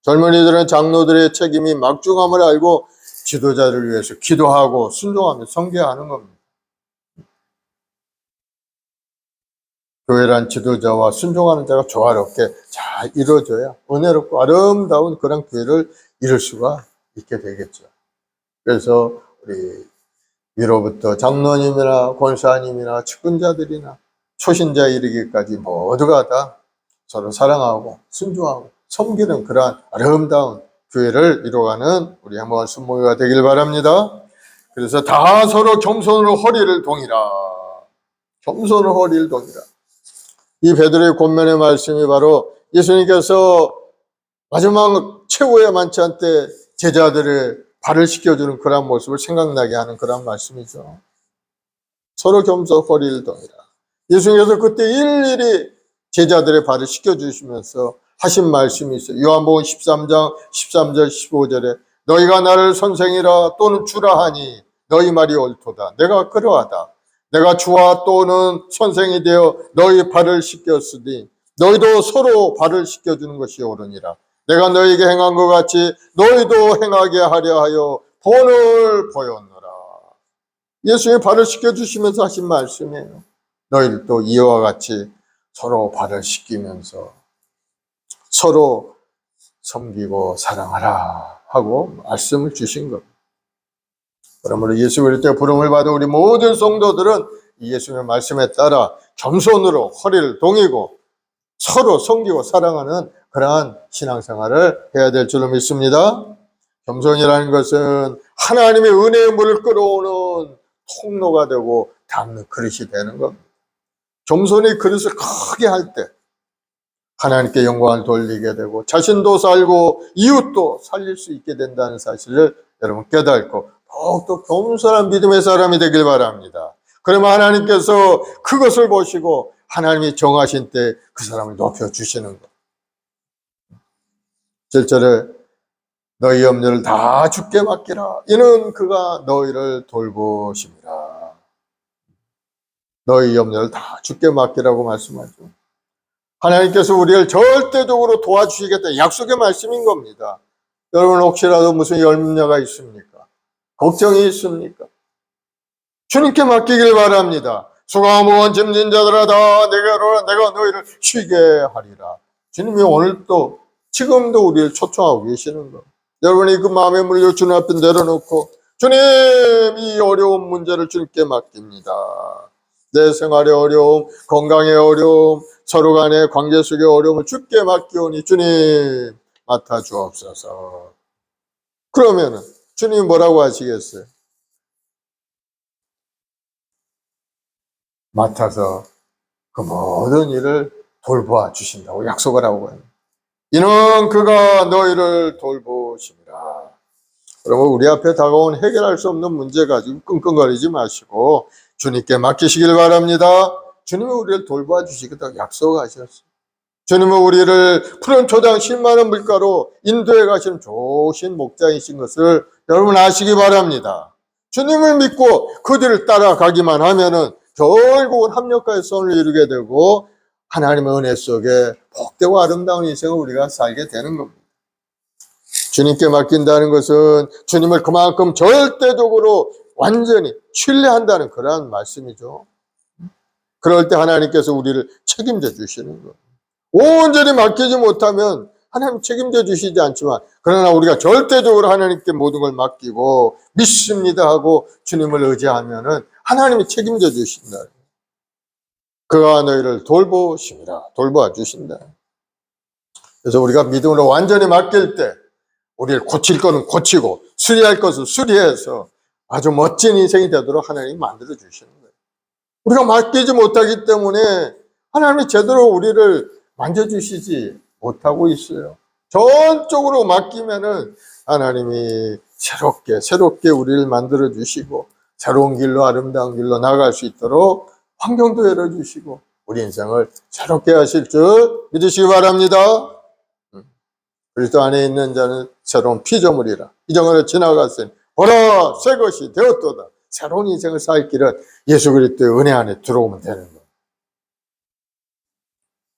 젊은이들은 장로들의 책임이 막중함을 알고 지도자를 위해서 기도하고 순종하며 섬겨하는 겁니다. 교회란 지도자와 순종하는 자가 조화롭게 잘 이루어져야 은혜롭고 아름다운 그런 교회를 이룰 수가 있게 되겠죠. 그래서 우리 위로부터 장로님이나 권사님이나 측근자들이나 초신자에 이르기까지 모두가 다 서로 사랑하고 순종하고 섬기는 그러한 아름다운 교회를 이루어가는 우리 한번 순모가 되길 바랍니다. 그래서 다 서로 겸손으로 허리를 동이라. 겸손으로 허리를 동이라. 이 베드로의 권면의 말씀이 바로 예수님께서 마지막 최후의 만찬 때 제자들의 발을 씻겨주는 그런 모습을 생각나게 하는 그런 말씀이죠. 서로 겸손 허리를 동이라. 예수님께서 그때 일일이 제자들의 발을 씻겨주시면서 하신 말씀이 있어요. 요한복음 13장 13절 15절에 너희가 나를 선생이라 또는 주라 하니 너희 말이 옳도다. 내가 그러하다. 내가 주와 또는 선생이 되어 너희 발을 씻겼으니 너희도 서로 발을 씻겨주는 것이 옳으니라. 내가 너희에게 행한 것 같이 너희도 행하게 하려 하여 본을 보였노라. 예수의 발을 씻겨주시면서 하신 말씀이에요. 너희들도 이와 같이 서로 발을 씻기면서 서로 섬기고 사랑하라 하고 말씀을 주신 겁니다. 그러므로 예수 그리스도의 부름을 받은 우리 모든 성도들은 이 예수님의 말씀에 따라 겸손으로 허리를 동이고 서로 섬기고 사랑하는 그러한 신앙생활을 해야 될 줄로 믿습니다. 겸손이라는 것은 하나님의 은혜의 물을 끌어오는 통로가 되고 담는 그릇이 되는 겁니다. 겸손히 그릇을 크게 할 때 하나님께 영광을 돌리게 되고 자신도 살고 이웃도 살릴 수 있게 된다는 사실을 여러분 깨닫고 더욱더 겸손한 믿음의 사람이 되길 바랍니다. 그러면 하나님께서 그것을 보시고 하나님이 정하신 때 그 사람을 높여주시는 것. 7절에 너희 염려를 다 주께 맡기라. 이는 그가 너희를 돌보심이라. 너희 염려를 다 주께 맡기라고 말씀하죠. 하나님께서 우리를 절대적으로 도와주시겠다 약속의 말씀인 겁니다. 여러분 혹시라도 무슨 염려가 있습니까? 걱정이 있습니까? 주님께 맡기길 바랍니다. 수고하고 무거운 짐진 자들아 다 내가 너희를 쉬게 하리라. 주님이 오늘도 지금도 우리를 초청하고 계시는 거. 여러분이 그 마음의 물려 주님 앞에 내려놓고 주님 이 어려운 문제를 주님께 맡깁니다. 내 생활의 어려움, 건강의 어려움, 서로 간의 관계 속의 어려움을 주께 맡기오니 주님 맡아 주옵소서. 그러면은 주님이 뭐라고 하시겠어요? 맡아서 그 모든 일을 돌보아 주신다고 약속을 하고 해요. 이는 그가 너희를 돌보심이라. 그러면 우리 앞에 다가온 해결할 수 없는 문제 가지고 끙끙거리지 마시고 주님께 맡기시길 바랍니다. 주님은 우리를 돌보아 주시겠다고 약속하셨어요. 주님은 우리를 푸른 초장 10만원 물가로 인도해 가시는 좋으신 목자이신 것을 여러분 아시기 바랍니다. 주님을 믿고 그들을 따라가기만 하면은 결국은 합력하여 선을 이루게 되고 하나님의 은혜 속에 복되고 아름다운 인생을 우리가 살게 되는 겁니다. 주님께 맡긴다는 것은 주님을 그만큼 절대적으로 완전히 신뢰한다는 그러한 말씀이죠. 그럴 때 하나님께서 우리를 책임져 주시는 거예요. 온전히 맡기지 못하면 하나님 책임져 주시지 않지만 그러나 우리가 절대적으로 하나님께 모든 걸 맡기고 믿습니다 하고 주님을 의지하면은 하나님이 책임져 주신다. 그가 너희를 돌보심이라. 돌보아 주신다. 그래서 우리가 믿음으로 완전히 맡길 때 우리를 고칠 것은 고치고 수리할 것은 수리해서 아주 멋진 인생이 되도록 하나님이 만들어 주시는 거예요. 우리가 맡기지 못하기 때문에 하나님이 제대로 우리를 만져주시지 못하고 있어요. 전적으로 맡기면은 하나님이 새롭게 우리를 만들어 주시고 새로운 길로 아름다운 길로 나아갈 수 있도록 환경도 열어주시고 우리 인생을 새롭게 하실 줄 믿으시기 바랍니다. 그리스도 안에 있는 자는 새로운 피조물이라. 이전으로 지나갔으니 보라 새 것이 되었도다. 새로운 인생을 살 길은 예수 그리스도의 은혜 안에 들어오면 되는 거예요.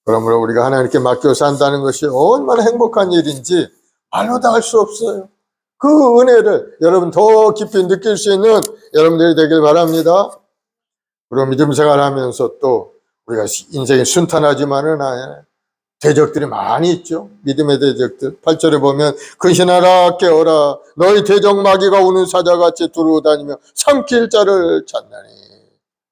그러므로 우리가 하나님께 맡겨 산다는 것이 얼마나 행복한 일인지 말로 다 할 수 없어요. 그 은혜를 여러분 더 깊이 느낄 수 있는 여러분들이 되길 바랍니다. 그리고 믿음 생활하면서 또 우리가 인생이 순탄하지만은 대적들이 많이 있죠. 믿음의 대적들. 8절에 보면 근신하라 깨어라 너희 대적 마귀가 우는 사자같이 두루다니며 삼킬 자를 찾나니.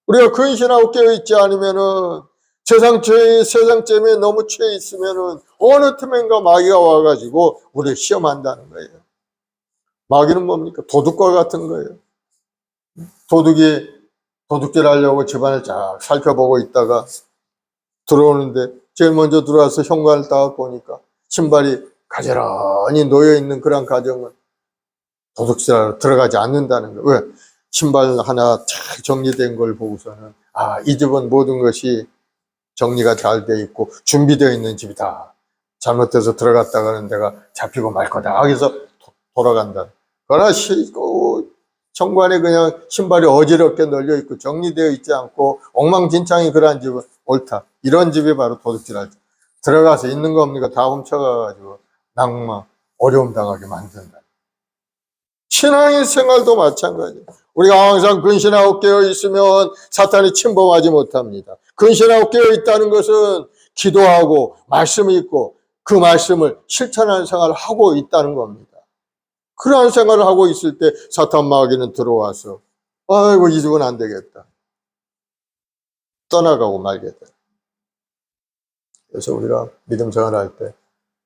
우리가 근신하고 깨어있지 않으면은 세상쯤에 너무 취해 있으면은 어느 틈엔가 마귀가 와가지고 우리를 시험한다는 거예요. 마귀는 뭡니까? 도둑과 같은 거예요. 도둑이 도둑질 하려고 집안을 쫙 살펴보고 있다가 들어오는데 제일 먼저 들어와서 현관을 딱 보니까 신발이 가지런히 놓여있는 그런 가정은 도둑질하러 들어가지 않는다는 거예요. 왜? 신발 하나 잘 정리된 걸 보고서는 이 집은 모든 것이 정리가 잘 돼 있고 준비되어 있는 집이다. 잘못해서 들어갔다가는 내가 잡히고 말 거다. 그래서 돌아간다. 그러나 현관에 그냥 신발이 어지럽게 널려 있고 정리되어 있지 않고 엉망진창이 그러한 집은 옳다. 이런 집이 바로 도둑질할 때 들어가서 있는 겁니까? 다 훔쳐가가지고 낭만, 어려움 당하게 만든다. 신앙의 생활도 마찬가지예요. 우리가 항상 근신하고 깨어 있으면 사탄이 침범하지 못합니다. 근신하고 깨어 있다는 것은 기도하고 말씀이 있고 그 말씀을 실천하는 생활을 하고 있다는 겁니다. 그러한 생활을 하고 있을 때 사탄 마귀는 들어와서 아이고 이 집은 안 되겠다. 떠나가고 말겠다. 그래서 우리가 믿음 생활할 때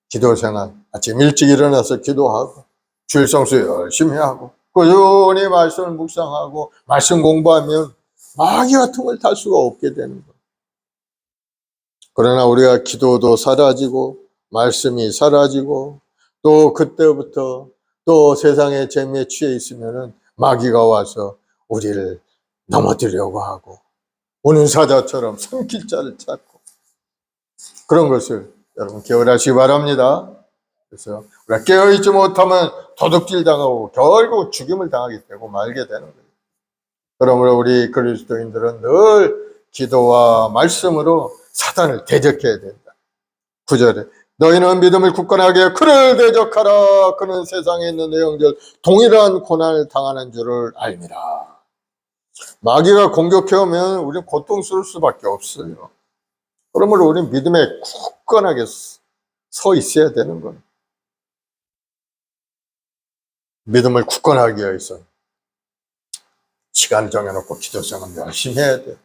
기도 생활 아침 일찍 일어나서 기도하고 주일 성수 열심히 하고 꾸준히 말씀을 묵상하고 말씀 공부하면 마귀가 틈을 탈 수가 없게 되는 거예요. 그러나 우리가 기도도 사라지고 말씀이 사라지고 또 그때부터 또 세상의 재미에 취해 있으면은 마귀가 와서 우리를 넘어뜨리려고 하고 우는 사자처럼 삼킬 자를 찾고 그런 것을 여러분 기억하시기 바랍니다. 그래서 우리가 깨어있지 못하면 도둑질 당하고 결국 죽임을 당하게 되고 말게 되는 거예요. 그러므로 우리 그리스도인들은 늘 기도와 말씀으로 사단을 대적해야 된다. 9절에 너희는 믿음을 굳건하게 그를 대적하라. 그는 세상에 있는 내형들 동일한 고난을 당하는 줄을 알미라. 마귀가 공격해오면 우리는 고통스러울 수밖에 없어요. 그러므로 우리는 믿음에 굳건하게 서 있어야 되는 겁니다. 믿음을 굳건하게 위해서 시간 정해놓고 기도 생활 열심히 해야 돼요.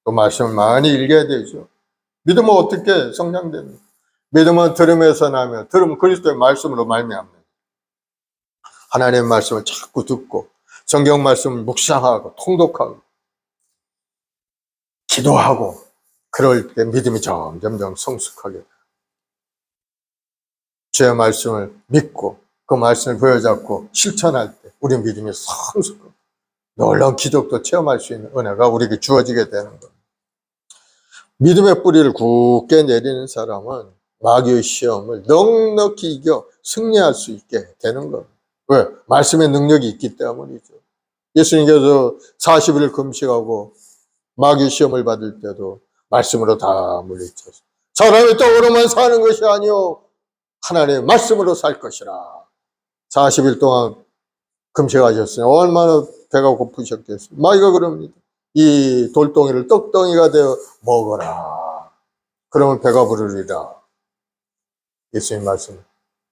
또 말씀을 많이 읽어야 되죠. 믿음은 어떻게 성장됩니까? 믿음은 들음에서 나며 들음은 그리스도의 말씀으로 말미암는 하나님의 말씀을 자꾸 듣고 성경 말씀을 묵상하고 통독하고 기도하고 그럴 때 믿음이 점점 성숙하게 돼요. 주의 말씀을 믿고 그 말씀을 부여잡고 실천할 때 우리 믿음이 성숙하고 놀라운 기적도 체험할 수 있는 은혜가 우리에게 주어지게 되는 겁니다. 믿음의 뿌리를 굳게 내리는 사람은 마귀의 시험을 넉넉히 이겨 승리할 수 있게 되는 겁니다. 왜? 말씀의 능력이 있기 때문이죠. 예수님께서 40일 금식하고 마귀 시험을 받을 때도 말씀으로 다 물리쳤어요. 사람이 떡으로만 사는 것이 아니요 하나님의 말씀으로 살 것이라. 40일 동안 금식하셨어요. 얼마나 배가 고프셨겠어요. 마귀가 그럽니다. 이 돌덩이를 떡덩이가 되어 먹어라. 그러면 배가 부르리라. 예수님 말씀.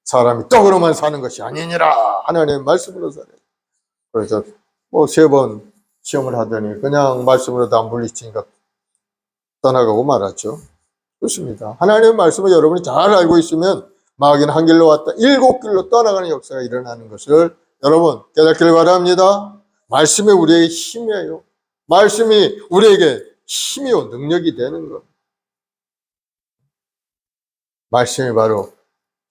사람이 떡으로만 사는 것이 아니니라. 하나님의 말씀으로 살아요. 그래서 3번 시험을 하더니 그냥 말씀으로 다 물리치니까 떠나가고 말았죠. 그렇습니다. 하나님의 말씀을 여러분이 잘 알고 있으면 마귀는 한 길로 왔다 7길로 떠나가는 역사가 일어나는 것을 여러분 깨닫기를 바랍니다. 말씀이 우리에게 힘이에요. 말씀이 우리에게 힘이요 능력이 되는 것. 말씀이 바로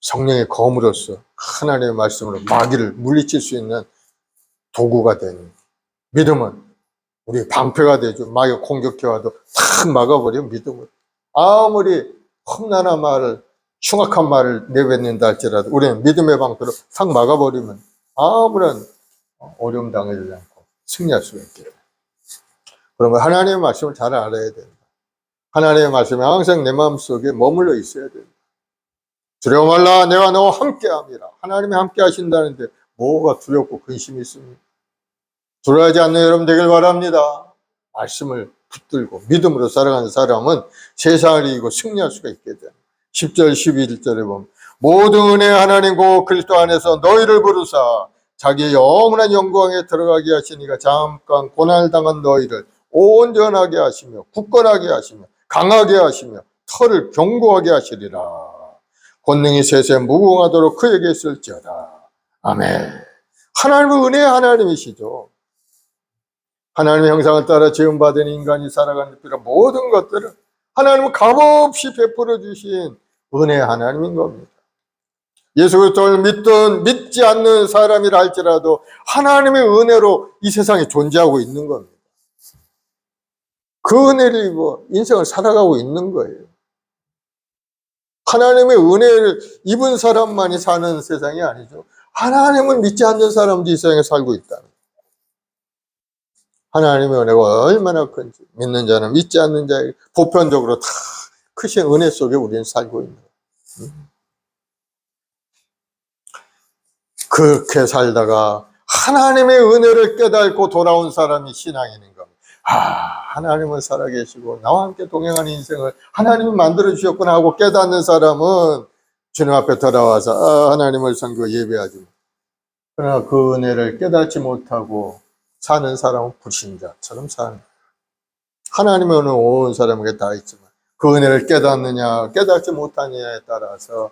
성령의 검으로서 하나님의 말씀으로 마귀를 물리칠 수 있는 도구가 되는 믿음은 우리 방패가 되죠. 마귀가 공격해와도 탁 막아버리면 믿음을. 아무리 험난한 말을 흉악한 말을 내뱉는다 할지라도 우리는 믿음의 방패로 탁 막아버리면 아무런 어려움 당하지 않고 승리할 수가 있게 돼요. 그러면 하나님의 말씀을 잘 알아야 된다. 하나님의 말씀이 항상 내 마음속에 머물러 있어야 된다. 두려워 말라, 내가 너와 함께함이라. 하나님이 함께 하신다는데 뭐가 두렵고 근심이 있습니까? 두려워하지 않는 여러분 되길 바랍니다. 말씀을 붙들고 믿음으로 살아가는 사람은 세상을 이기고 승리할 수가 있게 돼요. 10절 11절에 보면 모든 은혜 하나님 고 그리스도 안에서 너희를 부르사 자기의 영원한 영광에 들어가게 하시니가 잠깐 고난당한 너희를 온전하게 하시며 굳건하게 하시며 강하게 하시며 털을 견고하게 하시리라. 권능이 세세 무궁하도록 그에게 있을지어다. 아멘. 하나님은 은혜의 하나님이시죠. 하나님의 형상을 따라 지음받은 인간이 살아가는 모든 것들을 하나님은 값없이 베풀어 주신 은혜의 하나님인 겁니다. 예수 그리스도를 믿든 믿지 않는 사람이라 할지라도 하나님의 은혜로 이 세상에 존재하고 있는 겁니다. 그 은혜를 입어 인생을 살아가고 있는 거예요. 하나님의 은혜를 입은 사람만이 사는 세상이 아니죠. 하나님을 믿지 않는 사람도 이 세상에 살고 있다. 하나님의 은혜가 얼마나 큰지 믿는 자는 믿지 않는 자에게 보편적으로 다 크신 은혜 속에 우리는 살고 있는 거예요. 그렇게 살다가 하나님의 은혜를 깨닫고 돌아온 사람이 신앙인인 겁니다. 하나님은 살아계시고 나와 함께 동행하는 인생을 하나님이 만들어주셨구나 하고 깨닫는 사람은 주님 앞에 돌아와서 하나님을 섬기고 예배하지. 그러나 그 은혜를 깨닫지 못하고 사는 사람은 불신자처럼 사는 거예요. 하나님의 은혜는 온 사람에게 다 있지만 그 은혜를 깨닫느냐 깨닫지 못하느냐에 따라서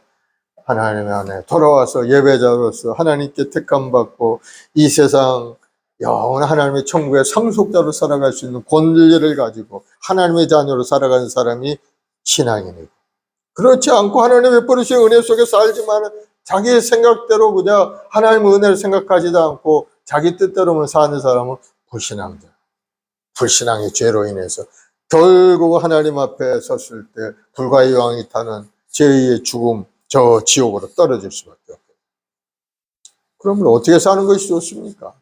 하나님의 안에 돌아와서 예배자로서 하나님께 택함받고 이 세상 영원한 하나님의 천국의 상속자로 살아갈 수 있는 권리를 가지고 하나님의 자녀로 살아가는 사람이 신앙인이고, 그렇지 않고 하나님의 베푸신 은혜 속에 살지만 자기의 생각대로 그냥 하나님의 은혜를 생각하지도 않고 자기 뜻대로만 사는 사람은 불신앙자. 불신앙의 죄로 인해서 결국 하나님 앞에 섰을 때 불과의 왕이 타는 죄의 죽음, 저 지옥으로 떨어질 수밖에 없어요. 그러면 어떻게 사는 것이 좋습니까?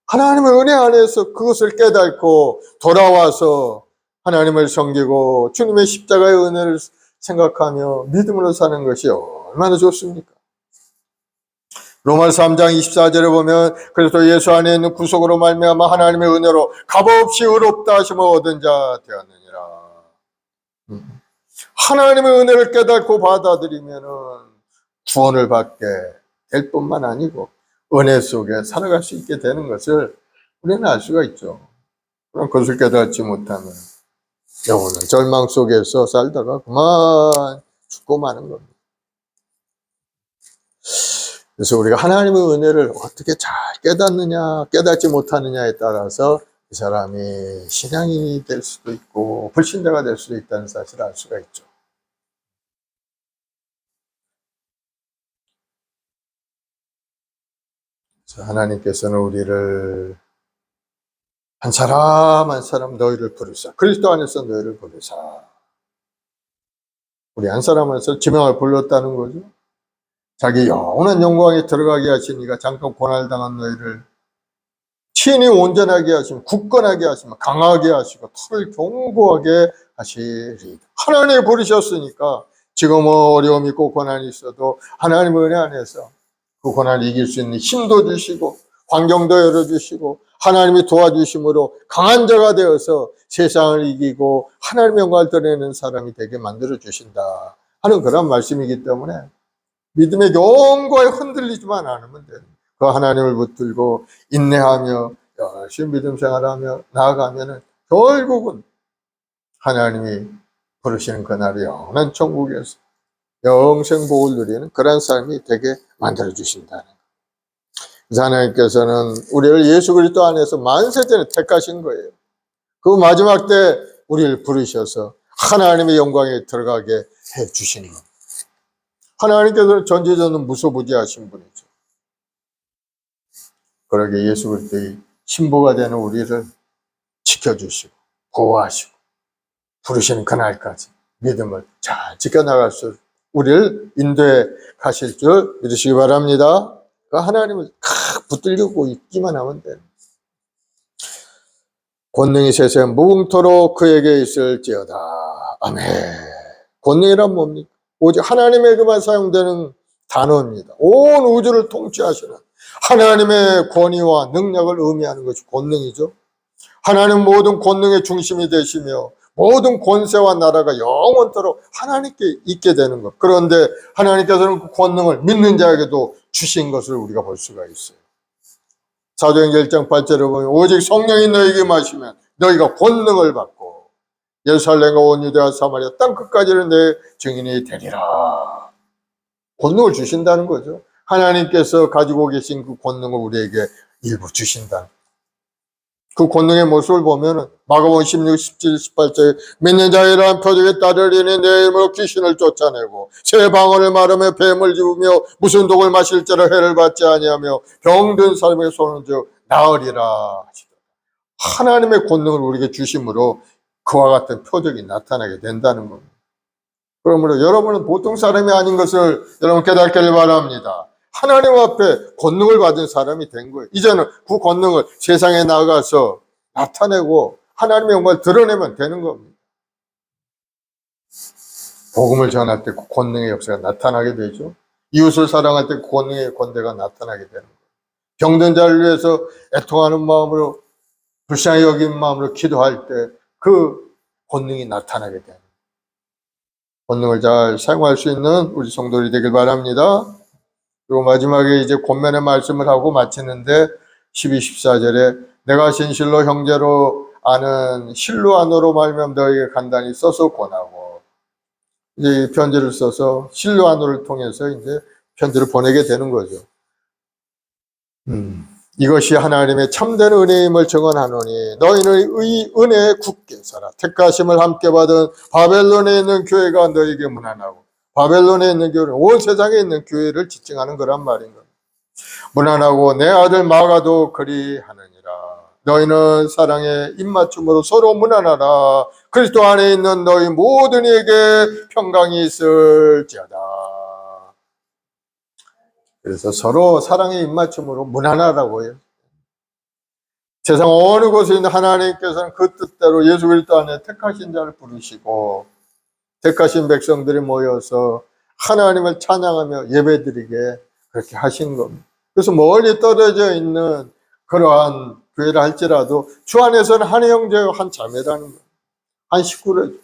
하나님의 은혜 안에서 그것을 깨닫고 돌아와서 하나님을 섬기고 주님의 십자가의 은혜를 생각하며 믿음으로 사는 것이 얼마나 좋습니까? 로마서 3장 24절에 보면 그래서 예수 안에 있는 구속으로 말미암아 하나님의 은혜로 값없이 의롭다 하심을 얻은 자 되었느니라. 하나님의 은혜를 깨닫고 받아들이면은 구원을 받게 될 뿐만 아니고 은혜 속에 살아갈 수 있게 되는 것을 우리는 알 수가 있죠. 그럼 그것을 깨닫지 못하면 영혼은 절망 속에서 살다가 그만 죽고 마는 겁니다. 그래서 우리가 하나님의 은혜를 어떻게 잘 깨닫느냐 깨닫지 못하느냐에 따라서 이 사람이 신앙인이 될 수도 있고 불신자가 될 수도 있다는 사실을 알 수가 있죠. 하나님께서는 우리를 한 사람 한 사람 너희를 부르사, 그리스도 안에서 너희를 부르사, 우리 한 사람 한 사람 지명을 불렀다는 거죠. 자기 영원한 영광에 들어가게 하시니까 잠깐 고난을 당한 너희를 친히 온전하게 하시며 굳건하게 하시며 강하게 하시고 털을 견고하게 하시리이다. 하나님이 부르셨으니까 지금 어려움이 있고 고난이 있어도 하나님의 은혜 안에서 그 고난을 이길 수 있는 힘도 주시고 환경도 열어주시고 하나님이 도와주심으로 강한 자가 되어서 세상을 이기고 하나님의 영광을 드러내는 사람이 되게 만들어 주신다 하는 그런 말씀이기 때문에 믿음의 영광에 흔들리지만 않으면 돼요. 그 하나님을 붙들고 인내하며 열심히 믿음 생활하며 나아가면은 결국은 하나님이 부르시는 그날의 영원한 천국에서 영생 복을 누리는 그런 삶이 되게 만들어 주신다는 거예요. 그래서 하나님께서는 우리를 예수 그리스도 안에서 만세전에 택하신 거예요. 그 마지막 때 우리를 부르셔서 하나님의 영광에 들어가게 해 주신 거예요. 하나님께서는 전지전능 무소부지하신 분이죠. 그러게 예수 그리스도의 신부가 되는 우리를 지켜주시고 보호하시고 부르시는 그날까지 믿음을 잘 지켜나갈 수 우리를 인도해 가실 줄 믿으시기 바랍니다. 하나님을 붙들고 있기만 하면 돼요. 권능이 세세 무궁토록 그에게 있을지어다. 아멘. 권능이란 뭡니까? 오직 하나님에게만 사용되는 단어입니다. 온 우주를 통치하시는 하나님의 권위와 능력을 의미하는 것이 권능이죠. 하나님 모든 권능의 중심이 되시며 모든 권세와 나라가 영원토록 하나님께 있게 되는 것. 그런데 하나님께서는 그 권능을 믿는 자에게도 주신 것을 우리가 볼 수가 있어요. 사도행전 1장 8절에 보면 오직 성령이 너에게 임하시면 너희가 권능을 받고 예루살렘과 온 유대와 사마리아 땅 끝까지는 내 증인이 되리라. 권능을 주신다는 거죠. 하나님께서 가지고 계신 그 권능을 우리에게 일부 주신다. 그 권능의 모습을 보면은 마가복음 16, 17, 18절에 믿는 자이란 표적에 따르리니 내 이름으로 귀신을 쫓아내고 새 방언을 말하며 뱀을 집으며 무슨 독을 마실지라 해를 받지 아니하며 병든 사람에게 손을 쥐어 나으리라 하시더라. 하나님의 권능을 우리에게 주심으로 그와 같은 표적이 나타나게 된다는 겁니다. 그러므로 여러분은 보통 사람이 아닌 것을 여러분 깨닫기를 바랍니다. 하나님 앞에 권능을 받은 사람이 된 거예요. 이제는 그 권능을 세상에 나가서 나타내고 하나님의 영광을 드러내면 되는 겁니다. 복음을 전할 때 그 권능의 역사가 나타나게 되죠. 이웃을 사랑할 때 그 권능의 권대가 나타나게 되는 거예요. 병든 자를 위해서 애통하는 마음으로 불쌍히 여긴 마음으로 기도할 때 그 권능이 나타나게 되는 거예요. 권능을 잘 사용할 수 있는 우리 성도들이 되길 바랍니다. 그리고 마지막에 이제 권면의 말씀을 하고 마치는데 12, 14절에 내가 진실로 형제로 아는 실로아노로 말미암아 너에게 간단히 써서 권하고 이제 편지를 써서 실로아노를 통해서 이제 편지를 보내게 되는 거죠. 이것이 하나님의 참된 은혜임을 증언하노니 너희는 이 은혜에 굳게 살아 택하심을 함께 받은 바벨론에 있는 교회가 너희에게 문안하고 바벨론에 있는 교회는 온 세상에 있는 교회를 지칭하는 거란 말인 겁니다. 문안하고 내 아들 마가도 그리하느니라. 너희는 사랑의 입맞춤으로 서로 문안하라. 그리스도 안에 있는 너희 모든 이에게 평강이 있을지어다. 그래서 서로 사랑의 입맞춤으로 문안하라고 해요. 세상 어느 곳에 있는 하나님께서는 그 뜻대로 예수 그리스도 안에 택하신 자를 부르시고 택하신 백성들이 모여서 하나님을 찬양하며 예배드리게 그렇게 하신 겁니다. 그래서 멀리 떨어져 있는 그러한 교회를 할지라도 주 안에서는 한 형제와 한 자매라는 거예요. 한 식구를.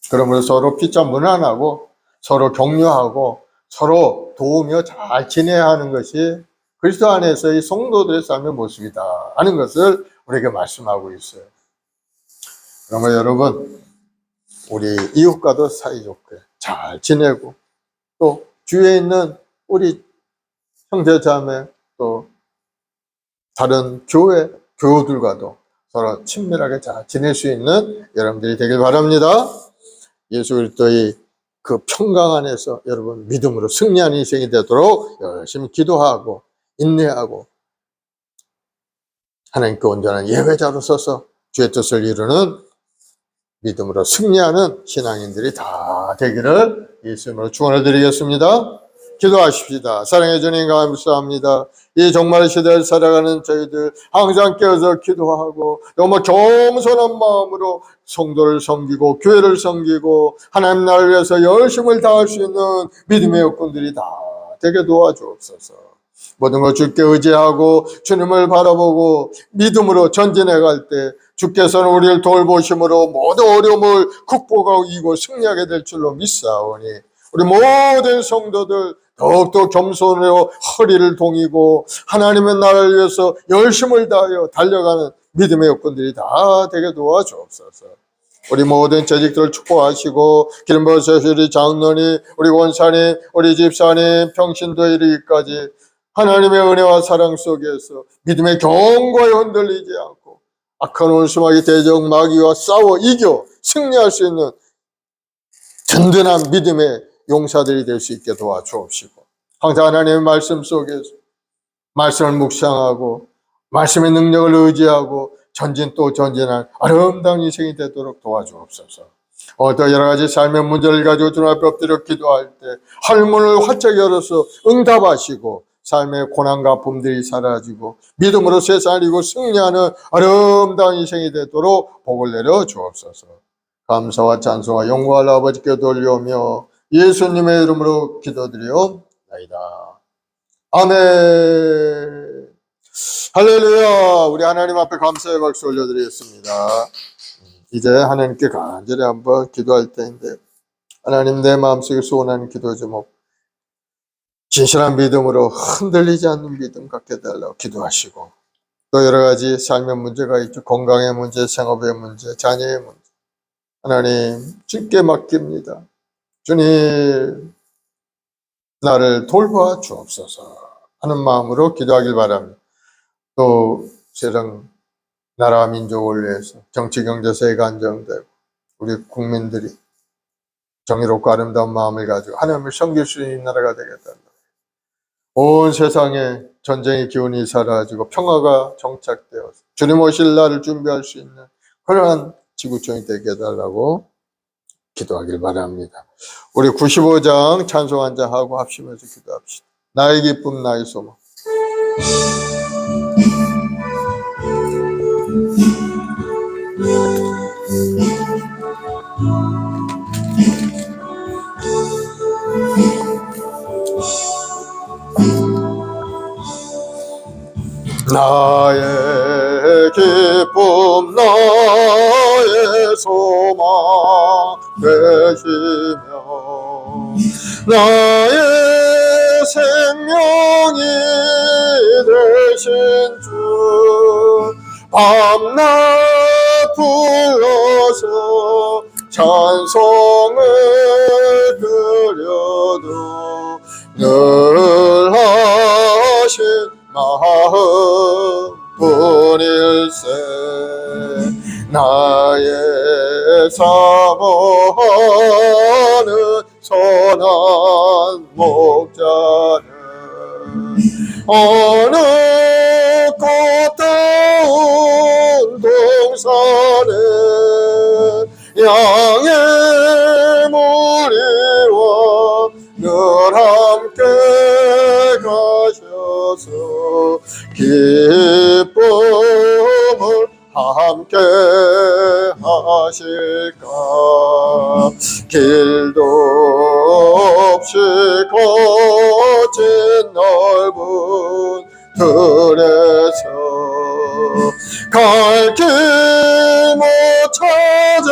그러므로 서로 피차 문안하고 서로 격려하고 서로 도우며 잘 지내야 하는 것이 그리스도 안에서의 성도들의 삶의 모습이다 하는 것을 우리에게 말씀하고 있어요. 그러면 여러분 우리 이웃과도 사이좋게 잘 지내고 또 주위에 있는 우리 형제자매 또 다른 교우들과도 서로 친밀하게 잘 지낼 수 있는 여러분들이 되길 바랍니다. 예수 그리스도의 그 평강 안에서 여러분 믿음으로 승리하는 인생이 되도록 열심히 기도하고 인내하고 하나님께 온전한 예배자로 서서 주의 뜻을 이루는 믿음으로 승리하는 신앙인들이 다 되기를 예수님으로 축원을 드리겠습니다. 기도하십시다. 사랑의 주님 감사합니다. 이 종말 시대를 살아가는 저희들 항상 깨어서 기도하고 정말 겸손한 마음으로 성도를 섬기고 교회를 섬기고 하나님 나라를 위해서 열심을 다할 수 있는 믿음의 여건들이 다 되게 도와주옵소서. 모든 것 주께 의지하고 주님을 바라보고 믿음으로 전진해 갈 때 주께서는 우리를 돌보심으로 모든 어려움을 극복하고 이기고 승리하게 될 줄로 믿사오니 우리 모든 성도들 더욱더 겸손으로 허리를 동이고 하나님의 나라를 위해서 열심을 다하여 달려가는 믿음의 여건들이 다 되게 도와주옵소서. 우리 모든 재직들을 축복하시고 기름 부으셔서 우리 장로님, 우리 원사님, 우리 집사님, 평신도에 이르기까지 하나님의 은혜와 사랑 속에서 믿음의 견고에 흔들리지 않고 악한 원수마귀 대적 마귀와 싸워 이겨 승리할 수 있는 든든한 믿음의 용사들이 될 수 있게 도와주옵시고 항상 하나님의 말씀 속에서 말씀을 묵상하고 말씀의 능력을 의지하고 전진 또 전진할 아름다운 인생이 되도록 도와주옵소서. 또 여러 가지 삶의 문제를 가지고 주님 앞에 엎드려 기도할 때 하늘문을 활짝 열어서 응답하시고 삶의 고난과 아픔들이 사라지고 믿음으로 세상을 이기고 승리하는 아름다운 인생이 되도록 복을 내려 주옵소서. 감사와 찬송과 영광을 아버지께 돌려오며 예수님의 이름으로 기도드리옵나이다. 아멘. 할렐루야. 우리 하나님 앞에 감사의 박수 올려드리겠습니다. 이제 하나님께 간절히 한번 기도할 때인데, 하나님, 내 마음속에 소원하는 기도 제목, 진실한 믿음으로 흔들리지 않는 믿음 갖게 해달라고 기도하시고, 또 여러 가지 삶의 문제가 있죠. 건강의 문제, 생업의 문제, 자녀의 문제, 하나님 주께 맡깁니다. 주님, 나를 돌봐 주옵소서 하는 마음으로 기도하길 바랍니다. 또 세상 나라 민족을 위해서 정치 경제 세계가 안정되고 우리 국민들이 정의롭고 아름다운 마음을 가지고 하나님을 섬길 수 있는 나라가 되겠다. 온 세상에 전쟁의 기운이 사라지고 평화가 정착되어서 주님 오실 날을 준비할 수 있는 그러한 지구촌이 되게 해달라고 기도하길 바랍니다. 우리 95장 찬송 한자 하고 합심해서 기도합시다. 나의 기쁨 나의 소망. 나의 기쁨 나의 소망 되시며 나의 생명이 되신 주 밤낮 불러서 찬송을 드려도 늘 하신 마음 뿐일세. 나의 사모하는 선한 목자는 어느 꽃다운 동산에 양의 무리와 늘 함께 가셔서 기쁨을 함께 하실까. 길도 없이 거친 넓은 들에서 갈 길 못 찾아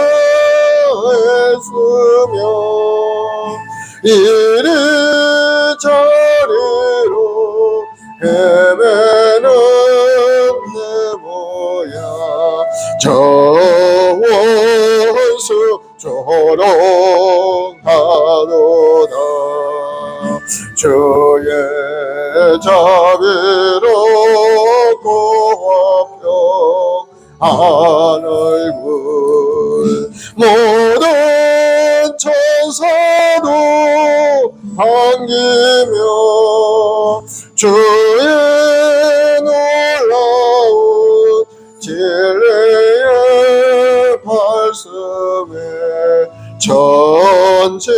애쓰며 이리저리로 헤매는 내 모양 저 원수 조롱하도다. 주의 자비롭고 화평한 얼굴 모든 천사도 반기며 주의 놀라운 진리의 말씀에 천지가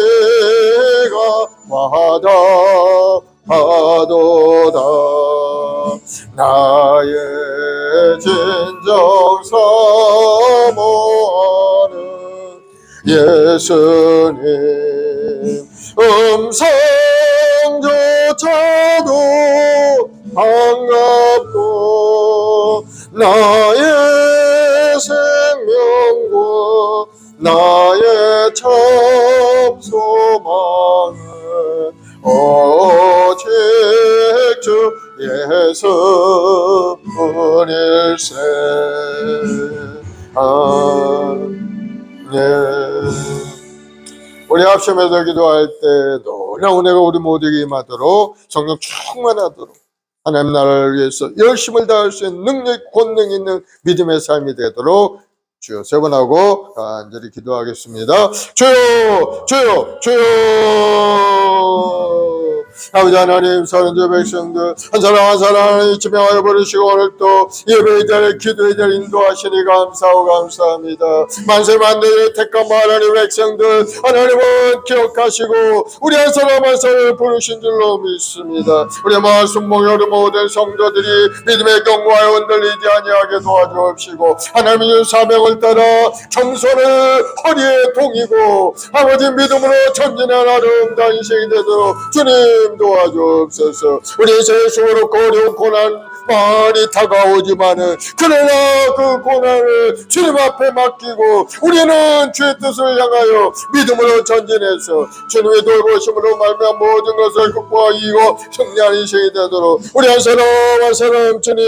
마다하도다. 나의 진정 사모하는 예수님 음성조차도 반갑고 나의 생명과 나의 참 소망은 오직 주 예수뿐일세. 우리 합심해서 기도할 때 놀라운 은혜가 우리 모두에게 임하도록 성령 충만하도록 하나님 나라를 위해서 열심을 다할 수 있는 능력, 권능 있는 믿음의 삶이 되도록 주여 세 번 하고 간절히 기도하겠습니다. 주여 주여 주여 아버지 하나님, 사랑하는 백성들 한 사람 한 사람 지명하여 부르시고 오늘 또 예배의 자리 기도의 자리 인도하시니 감사하고 감사합니다. 만세 만대의 택한 하나님 백성들 하나님은 기억하시고 우리 한 사람 한 사람을 부르신 줄로 믿습니다. 우리 마을 순복의 우리 모든 성도들이 믿음의 경고하여 흔들리지 아니하게 도와주옵시고 하나님의 준 사명을 따라 겸손을 허리에 동이고 아버지 믿음으로 전진한 아름다운 인생이 되도록 주님 도와주옵소서. 우리 세수로 어려운 고난 많이 다가오지만은 그러나 그 고난을 주님 앞에 맡기고 우리는 주의 뜻을 향하여 믿음으로 전진해서 주님의 돌보심으로 말미암아 모든 것을 극복하고 승리하는 인생이 되도록 우리 한 사람 한 사람 주님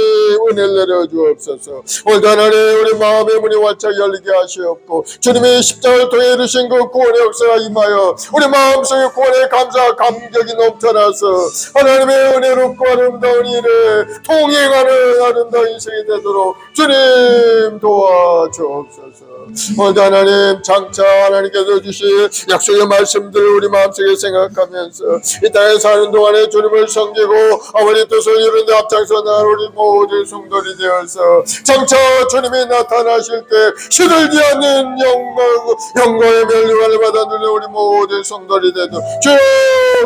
은혜를 내려주옵소서. 오늘도 하나님 우리 마음의 문이 활짝 열리게 하시옵고 주님의 십자가를 통해 이루신 그 구원의 역사가 임하여 우리 마음속에 구원의 감사 감격이 넘쳐나서 하나님의 은혜롭고 아름다운 일에 동행하는 아름다운 인생이 되도록 주님 도와주옵소서. 오늘도 하나님 장차 하나님께서 주신 약속의 말씀들을 우리 마음속에 생각하면서 이 땅에 사는 동안에 주님을 섬기고 아버지 뜻을 이루는 데 앞장서 나가는 우리 모든 성도들이 되어서 장차 주님이 나타나실 때 시들지 않는 영광의 멸류관을 받아 누리는 우리 모든 성도들이 되도록 주여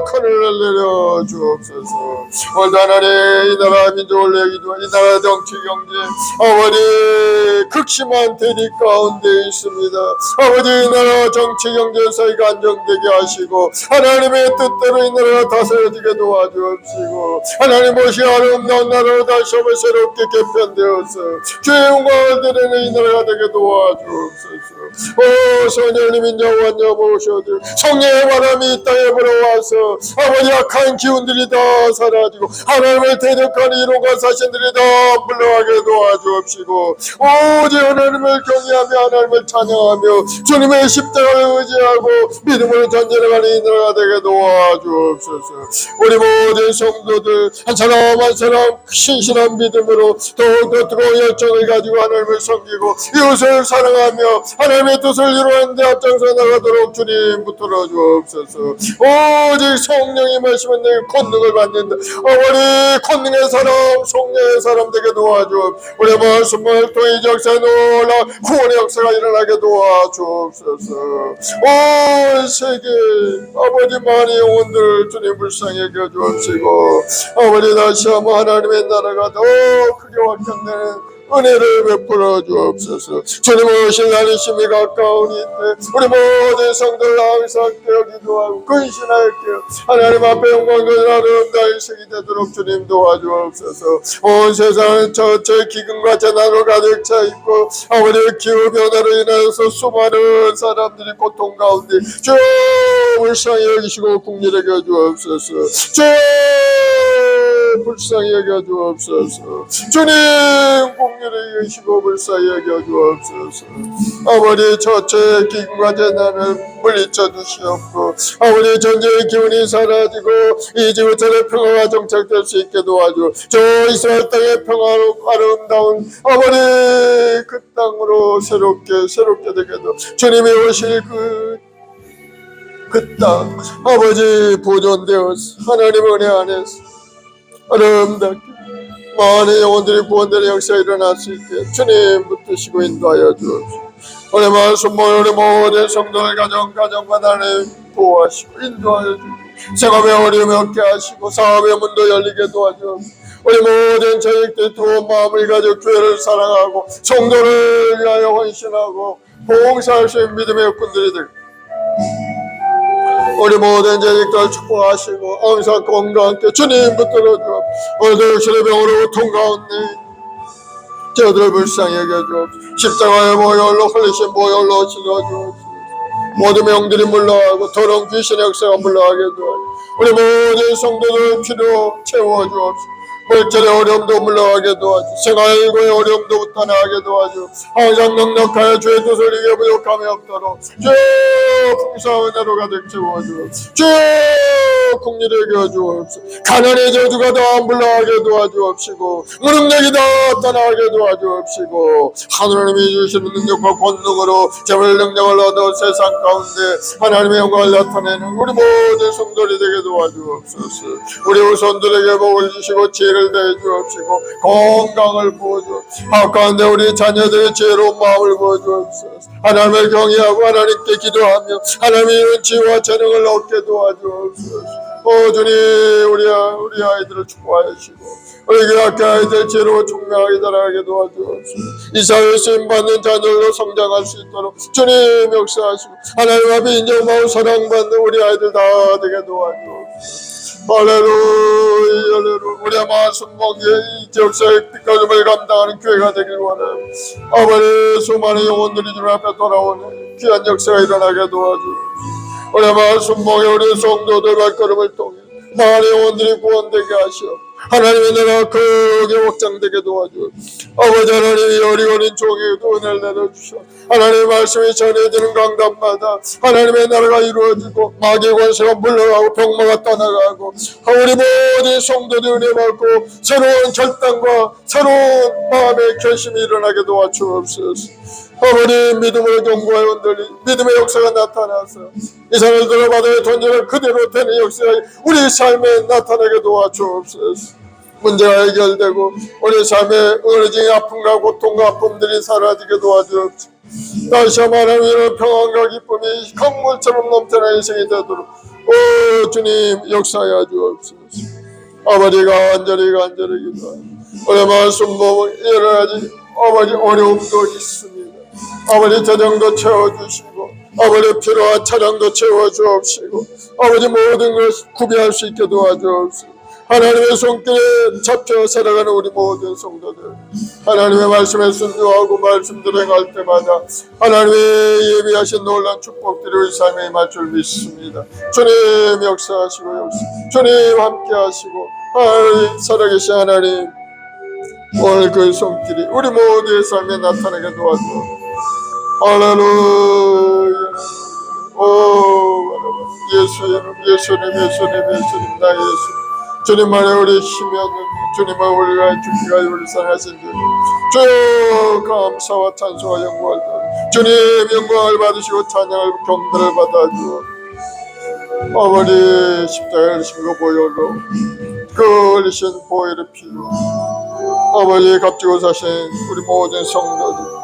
하늘을 내려 주옵소서. 오늘도 하나님 이 나라 민족을 내기도 이 나라 정치 경제 아버지 극심한 대립 가운데 있습니다. 아버지 이 나라 정치 경제 사회가 안정되게 하시고 하나님의 뜻대로 이 나라가 다스려지게 도와주옵시고 하나님 오시 아름다운 나라로 다시 한번 새롭게 개편되어서 주의 영광을 드리는 이 나라가 되게 도와주옵소서. 오 성령님 인자 완전 모셔들 성령의 바람이 이 땅에 불어와서 아버지 악한 기운들이 다 사라지고 하나님을 대적하는 이론과 사신들이 다 물러가게 도와주옵시고 오직 하나님을 경외하며 하나님을 찬양하며 주님의 십자가를 의지하고 믿음으로 전진해가는 이 나라가 되게 도와주옵소서. 우리 모든 성도들 한 사람 한 사람 신실한 믿음으로 더욱더 뜨거운 열정을 가지고 하나님을 섬기고 이웃을 사랑하며 하나님의 뜻을 이루는 데 앞장서 나가도록 주님 붙들어 주옵소서. 오직 성령의 말씀은 내게 권능을 받는다. 우리 권능의 사람 성령의 사람 되게 도와주옵소서. 우리 말씀을 통해 역사 놀라 구원의 역사가 일어나게 도와주옵소서. 온 세계 아버지 많은 영혼들을 주님 불쌍히 여겨주옵시고 아버지 다시 한번 하나님의 나라가 더 크게 확장되는 은혜를 베풀어 주옵소서. 주님 오실 날이 심히 가까우니 우리 모든 성도를 항상 기도하고 근신하였기에 하나님 앞에 영광과 아름다운 인생이 되도록 주님 도와주옵소서. 온 세상은 전체 기근과 재난으로 가득 차 있고 아버지의 기후변화로 인해서 수많은 사람들이 고통 가운데 주 불쌍히 여기시고 국리를 여겨주옵소서. 주 불쌍히 여겨주옵소서. 주님 공유를 여기시고 불쌍히 여겨주옵소서. 아버지 저체 기근과 재난을 물리쳐 주시옵고 아버지 전쟁의 기운이 사라지고 이 지구촌의 평화가 정착될 수 있게 도와주 저 이스라엘 땅의 평화로 아름다운 아버지 그 땅으로 새롭게 되게도 주님이 오실 그 땅 아버지 보존되어서 하나님 은혜 안에서 아름답게 많은 영혼들이 구원되는 역사가 일어날 수 있게 주님 붙드시고 인도하여 주옵소서. 우리 말씀 우리 모든 성도들 가정과 나를 보호하시고 인도하여 주옵소서. 생업의 어려움이 없게 하시고 사업의 문도 열리게 도와주옵소서. 우리 모든 저희들 들어온 마음을 가지고 교회를 사랑하고 성도를 위하여 헌신하고 봉사할 수 있는 믿음의 역군들이 되고 우리 모든 재직들 축복하시고 항상 건강하게 주님 붙들어 주옵소서. 오늘도 육신의 병으로 고통 가운데 저들을 불쌍히 여겨주옵소서. 십자가의 보혈로 흘리신 보혈로 씻어주옵소서. 모든 명들이 물러가고 더러운 귀신의 역사가 물러가게 도와주옵소서. 우리 모든 성도들 피로 채워주옵소서. 물질의 어려움도 물러가게 도와주시고 생활고의 어려움도 떠나게 도와주시고 항상 넉넉하여 주의 뜻을 이게 부족함이 없도록 주의 풍성한 은혜로 가득 채워주옵소서. 주의 국리를 겨주옵소서. 가난의 저주가 다 물러가게 도와주옵시고 무능력이 다 떠나게 도와주옵시고 하나님이 주시는 능력과 권능으로 재물 능력을 얻어 세상 가운데 하나님의 영광을 나타내는 우리 모든 성도들이 되게 도와주옵소서. 우리 후손들에게 복을 주시고 지혜를 대해 주옵시고 건강을 부어주옵소서. 가운데 우리 자녀들의 지혜로운 마음을 부어주옵소서. 하나님을 경외하고 하나님께 기도하며 하나님의 은혜와 재능을 얻게 도와주옵소서. 주님 우리 아이들을 축복하시고 우리 교회 아이들 지혜로워 총명하게 자라게 도와주옵소서. 이 사회에 쓰임받는 자녀로 성장할 수 있도록 주님 역사하시고 하나님 앞에 인정받고 사랑받는 우리 아이들 다 되게 도와주옵소서. 할렐루야 할렐루야. 우리 아마 순복의 이 지역사회 빛가짐을 감당하는 교회가 되길 원합니다. 아버지 수많은 영혼들이 주님 앞에 돌아오는 귀한 역사가 일어나게 도와주옵소서. 우리 아마 순복의 우리 성도들 발걸음을 통해 많은 영혼들이 구원되게 하시오. 하나님의 나라가 크게 확장되게 도와주옵소서. 아버지 하나님이 어리어린 종에게도 은혜를 내려주시오. 하나님의 말씀이 전해지는 강단마다 하나님의 나라가 이루어지고 마귀의 권세가 물러가고 병마가 떠나가고 우리 모든 성도들이 은혜 받고 새로운 결단과 새로운 마음의 결심이 일어나게 도와주옵소서. 아버지 믿음으로 경고하여 흔들리 믿음의 역사가 나타나서 이 산을 들어받아 던져를 그대로 되는 역사가 우리 삶에 나타나게 도와주옵소서. 문제가 해결되고 우리 삶에 어려진 아픔과 고통과 아픔들이 사라지게 도와주옵소서. 다시 한번 하나님의 평안과 기쁨이 강물처럼 넘쳐나는 인생이 되도록 주님 역사하여 주옵소서. 아버지가 간절히 기도합니다. 우리 말씀 보면 여러 가지 아버지 어려움도 있습니다. 아버지 재정도 채워주시고 아버지 필요한 차량도 채워주옵시고 아버지 모든 것을 구비할 수 있게 도와주옵시고 하나님의 손길에 잡혀 살아가는 우리 모든 성도들 하나님의 말씀에 순종하고 말씀들을 행할 때마다 하나님의 예비하신 놀라운 축복들이 우리 삶에 임할 줄 믿습니다. 주님 역사하시고 주님 함께하시고 살아계신 하나님 오늘 그 손길이 우리 모두의 삶에 나타나게 도와주옵소서. 할렐루야. 예수님 나 예수 주님만의 우리 힘이 없는 주님은 우리가 죽기가 우리 사랑하신 주여 감사와 찬송과 영광을 주님 영광을 받으시고 찬양을 경배를 받아주어 아버지 십자가에 흘리신 그 보혈로 그 흘리신 보혈의 피로 아버지 값지고 사신 우리 모든 성도들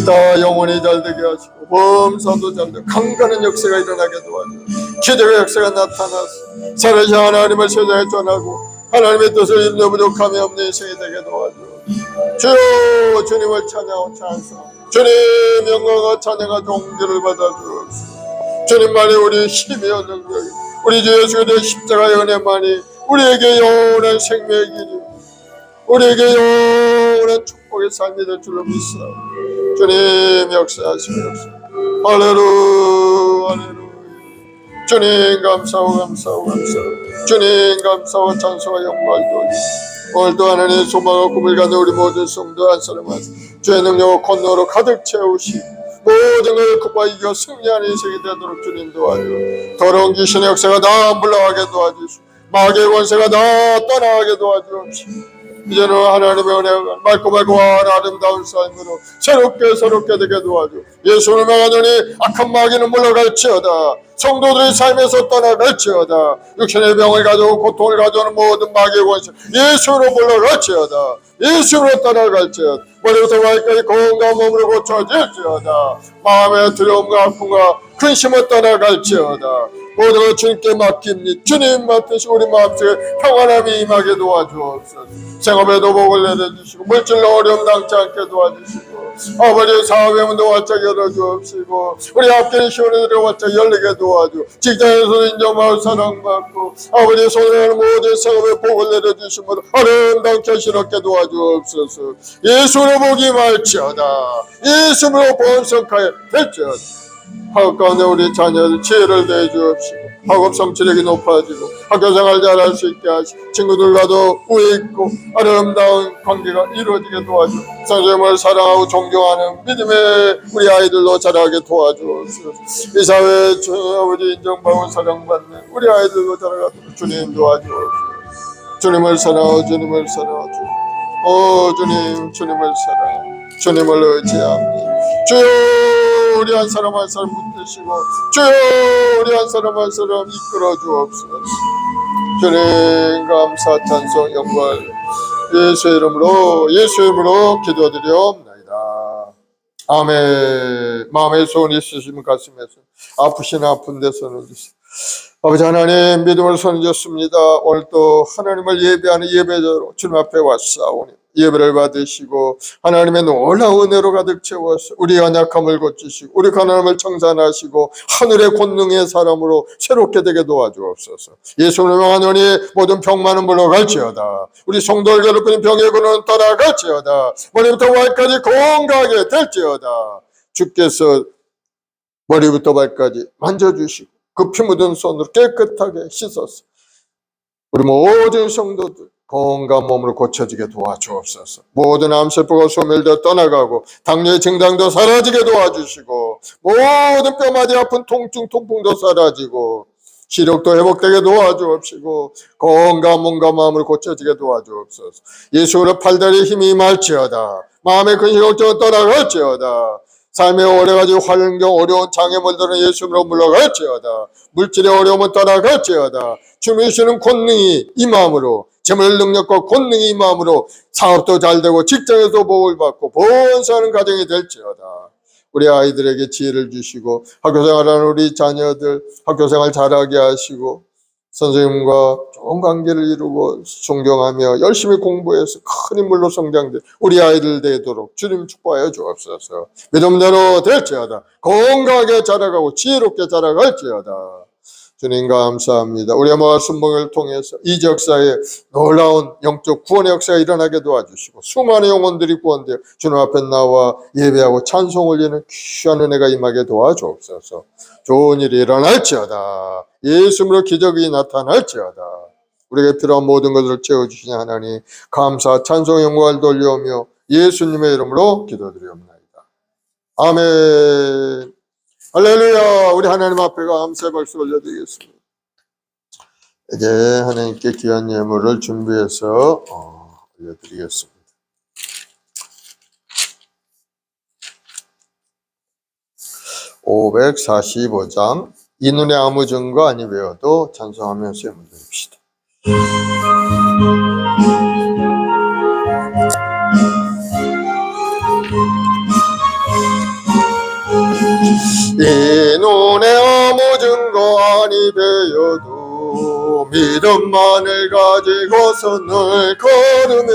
다 영원히 잘되게 하시고 범사도 잘되고 강건한 역사가 일어나게 도와주시고 기적의 역사가 나타나서 살아계신 하나님을 세상에 전하고 하나님의 뜻을 이루는 부족함이 없는 인생이 되게 도와주시고 주여 주님을 찬양하고 찬송 주님 영광과 찬양과 존귀를 받아주옵소서. 주님만이 우리 힘이여 능력이 우리 주 예수 그리스도의 십자가의 은혜만이 우리에게 영원한 생명의 길이 우리에게 영원한 축복의 삶이 될 줄로 믿사옵니다. 주님 역사하시고 할렐루야. 주님 감사하고 주님 감사와 찬송과 영광을 돌리고 오늘도 하나님의 소망과 꿈을 갖는 우리 모든 성도 한 사람 한 사람 주의 능력과 권능으로 가득 채우시 모든 걸 극과 이겨 승리하는 인생이 되도록 주님 도와주시고 더러운 귀신의 역사가 다 물러가게 도와주시고 마귀의 권세가 다 떠나가게 도와주옵시고 이제는 하나님의 은혜가 맑고 아름다운 삶으로 새롭게 되게 도와줘. 예수를 명하노니 악한 마귀는 물러갈지어다. 성도들의 삶에서 떠나갈지어다. 육신의 병을 가져오고 고통을 가져오는 모든 마귀의 권세 예수로 물러갈지어다. 예수로 떠나갈지어다. 머리부터 발까지 건강한 몸으로 고쳐질지어다. 마음의 두려움과 아픔과 근심을 떠나갈지어다. 모든 걸 주님께 맡깁니다. 주님 맡으시고 우리 마음속에 평안함이 임하게 도와주옵소서. 생업에도 복을 내려주시고 물질로 어려움 당치 않게 도와주시고 아버지 사업의 문도 활짝 열어주옵시고 우리 앞길에 시원하게 활짝 열리게 도와주 직장에서도 인정받고 사랑받고 아버지 손해하는 모든 생업에 복을 내려주시므로 아름다운 결실없게 도와주옵소서. 예수로 복이 말지어다. 예수로 번성하여 될지어다. 학업 가운데 우리 자녀들 지혜를 대해 주옵시고 학업 성취력이 높아지고 학교생활 잘할 수 있게 하시고 친구들과도 우애 있고 아름다운 관계가 이루어지게 도와주고 선생님을 사랑하고 존경하는 믿음의 우리 아이들로 자라게 도와주옵소서. 이 사회에 아버지 인정받고 사랑받는 우리 아이들로 자라가도록 주님 도와주옵소서. 주님을 사랑하고 주님을 사랑하고 주님 주님을 사랑하고 주님을 의지합니다. 주여 우리 한 사람 한 사람 붙드시고 주여 우리 한 사람 한 사람 이끌어 주옵소서. 주님 감사 찬송 영광 예수의 이름으로 기도드리옵나이다. 아멘. 마음에 소원이 있으시면 가슴에서 아프신 아픈 데 손을 드세요. 아버지 하나님 믿음을 손졌습니다. 오늘 또 하나님을 예배하는 예배자로 주님 앞에 왔사오니 예배를 받으시고 하나님의 놀라운 은혜로 가득 채워서 우리 연약함을 고치시고 우리 가난함을 청산하시고 하늘의 권능의 사람으로 새롭게 되게 도와주옵소서. 예수님을 명하노니 모든 병만은 물러갈지어다. 우리 성도를 괴롭히는 병의 근원은 떠나갈지어다. 머리부터 발까지 건강하게 될지어다. 주께서 머리부터 발까지 만져주시고 그 피 묻은 손으로 깨끗하게 씻어서 우리 모든 성도들 건강한 몸으로 고쳐지게 도와주옵소서. 모든 암세포가 소멸되어 떠나가고 당뇨의 증상도 사라지게 도와주시고 모든 뼈마디 아픈 통증 통풍도 사라지고 시력도 회복되게 도와주옵시고 건강한 몸과 마음으로 고쳐지게 도와주옵소서. 예수로 팔다리에 힘이 임할지어다. 마음의 근심 걱정은 떠나갈지어다. 삶의 오래가지고 환경 어려운 장애물들은 예수님으로 물러갈지어다. 물질의 어려움은 떠나갈지어다. 주님이시는 권능이 이 마음으로 재물 능력과 권능이 이 마음으로 사업도 잘되고 직장에서 복을 받고 번사하는 가정이 될지어다. 우리 아이들에게 지혜를 주시고 학교생활하는 우리 자녀들 학교생활 잘하게 하시고 선생님과 좋은 관계를 이루고 존경하며 열심히 공부해서 큰 인물로 성장된 우리 아이들 되도록 주님 축복하여 주옵소서. 믿음대로 될지어다. 건강하게 자라가고 지혜롭게 자라갈지어다. 주님 감사합니다. 우리의 모아 순봉을 통해서 이 역사에 놀라운 영적 구원의 역사가 일어나게 도와주시고 수많은 영혼들이 구원되어 주님 앞에 나와 예배하고 찬송 올리는 귀한 은혜가 임하게 도와주옵소서. 좋은 일이 일어날지어다. 예수님으로 기적이 나타날지어다. 우리에게 필요한 모든 것을 채워주시니 하나님 감사 찬송 영광을 돌려오며 예수님의 이름으로 기도드리옵나이다. 아멘. 할렐루야. 우리 하나님 앞에 감사의 박수 올려드리겠습니다. 이제 하나님께 귀한 예물을 준비해서 올려드리겠습니다. (545장) 이 눈에 아무 증거 아니 외어도 찬송하면서 예물 드립시다. 이 눈에 아무 증거 아니 배여도 믿음만을 가지고서 늘 걸으며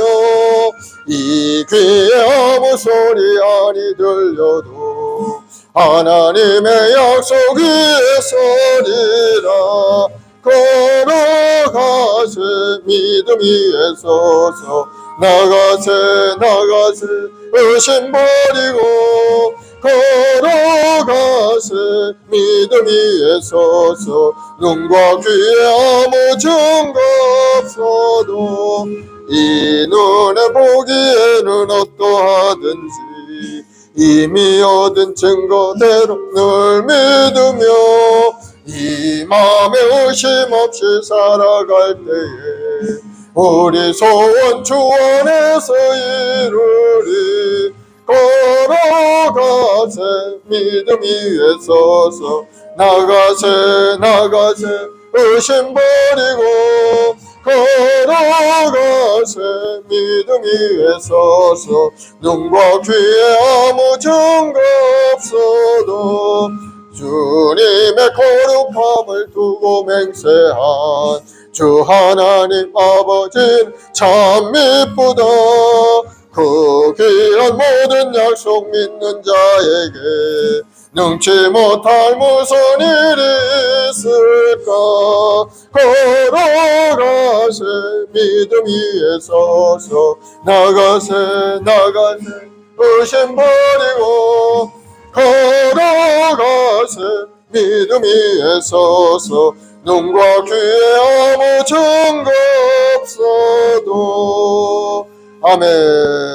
이 귀에 아무 소리 아니 들려도 하나님의 약속 위에 서리라. 걸어가세 믿음 위에 서서 나가세 의심 버리고 걸어가세 믿음 위에 서서 눈과 귀에 아무 증거 없어도 이 눈에 보기에는 어떠하든지 이미 얻은 증거대로 늘 믿으며 이 마음에 의심 없이 살아갈 때에 우리 소원 주 안에서 이루리. 걸어가세 믿음 위에 서서 나가세 의심 버리고 걸어가세 믿음 위에 서서 눈과 귀에 아무 증거 없어도 주님의 거룩함을 두고 맹세한 주 하나님 아버지는 참 미쁘다. 그 귀한 모든 약속 믿는 자에게 능치 못할 무슨 일이 있을까. 걸어가세 믿음 위에 서서 나가세 의심 버리고 걸어가세 믿음이 서서 눈과 귀에 아무 증거 없어도. 아멘.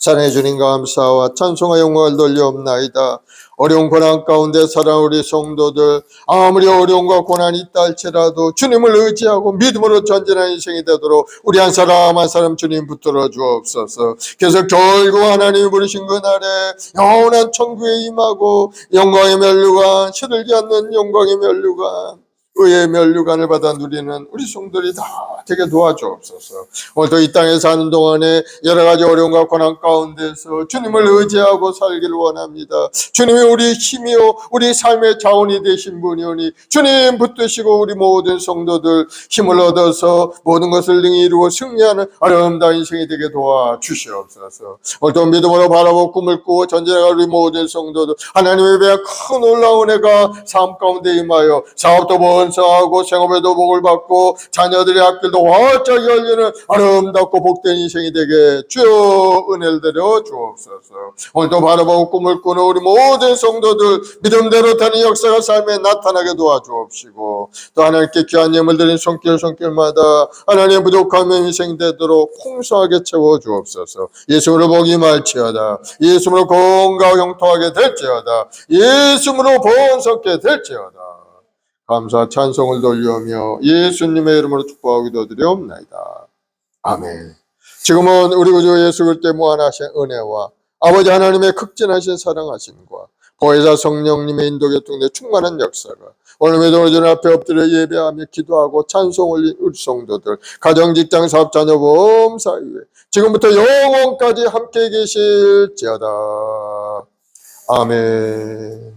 사랑의 주님 감사와 찬송과 영광을 돌리옵나이다. 어려운 고난 가운데 살아온 우리 성도들, 아무리 어려움과 고난이 있다 할지라도 주님을 의지하고 믿음으로 전진하는 인생이 되도록 우리 한 사람 한 사람 주님 붙들어 주옵소서. 계속 결국 하나님이 부르신 그날에 영원한 천국에 임하고 영광의 면류관, 시들지 않는 영광의 면류관, 의의 면류관을 받아 누리는 우리 성도들이 다 되게 도와주옵소서. 오늘도 이 땅에 사는 동안에 여러 가지 어려움과 고난 가운데서 주님을 의지하고 살기를 원합니다. 주님이 우리 힘이요 우리 삶의 자원이 되신 분이오니 주님 붙드시고 우리 모든 성도들 힘을 얻어서 모든 것을 능히 이루고 승리하는 아름다운 인생이 되게 도와주시옵소서. 오늘도 믿음으로 바라보고 꿈을 꾸고 전진해갈 우리 모든 성도들 하나님의 배에 큰 놀라운 은혜가 삶 가운데 임하여 사업도 번성하고 생업에도 복을 받고 자녀들의 앞길도 활짝 열리는 아름답고 복된 인생이 되게 주여 은혜를 내려 주옵소서. 오늘도 바라보고 꿈을 꾸는 우리 모든 성도들 믿음대로 되는 역사가 삶에 나타나게 도와주옵시고 또 하나님께 귀한 예물 드린 손길마다 하나님의 부족함이 희생되도록 풍성하게 채워주옵소서. 예수로 복이 말지어다. 예수로 건강하고 형통하게 될지어다. 예수로 번성케 될지어다. 감사 찬송을 돌리오며 예수님의 이름으로 축복하고 기도드리옵나이다. 아멘. 지금은 우리 구주 예수 그리스도의 무한하신 은혜와 아버지 하나님의 극진하신 사랑하심과 보혜사 성령님의 인도에 통해 충만한 역사가 오늘도 우리 주 앞에 엎드려 예배하며 기도하고 찬송 올린 우리 성도들 가정 직장 사업 자녀 보험 사이에 지금부터 영원까지 함께 계실지어다. 아멘.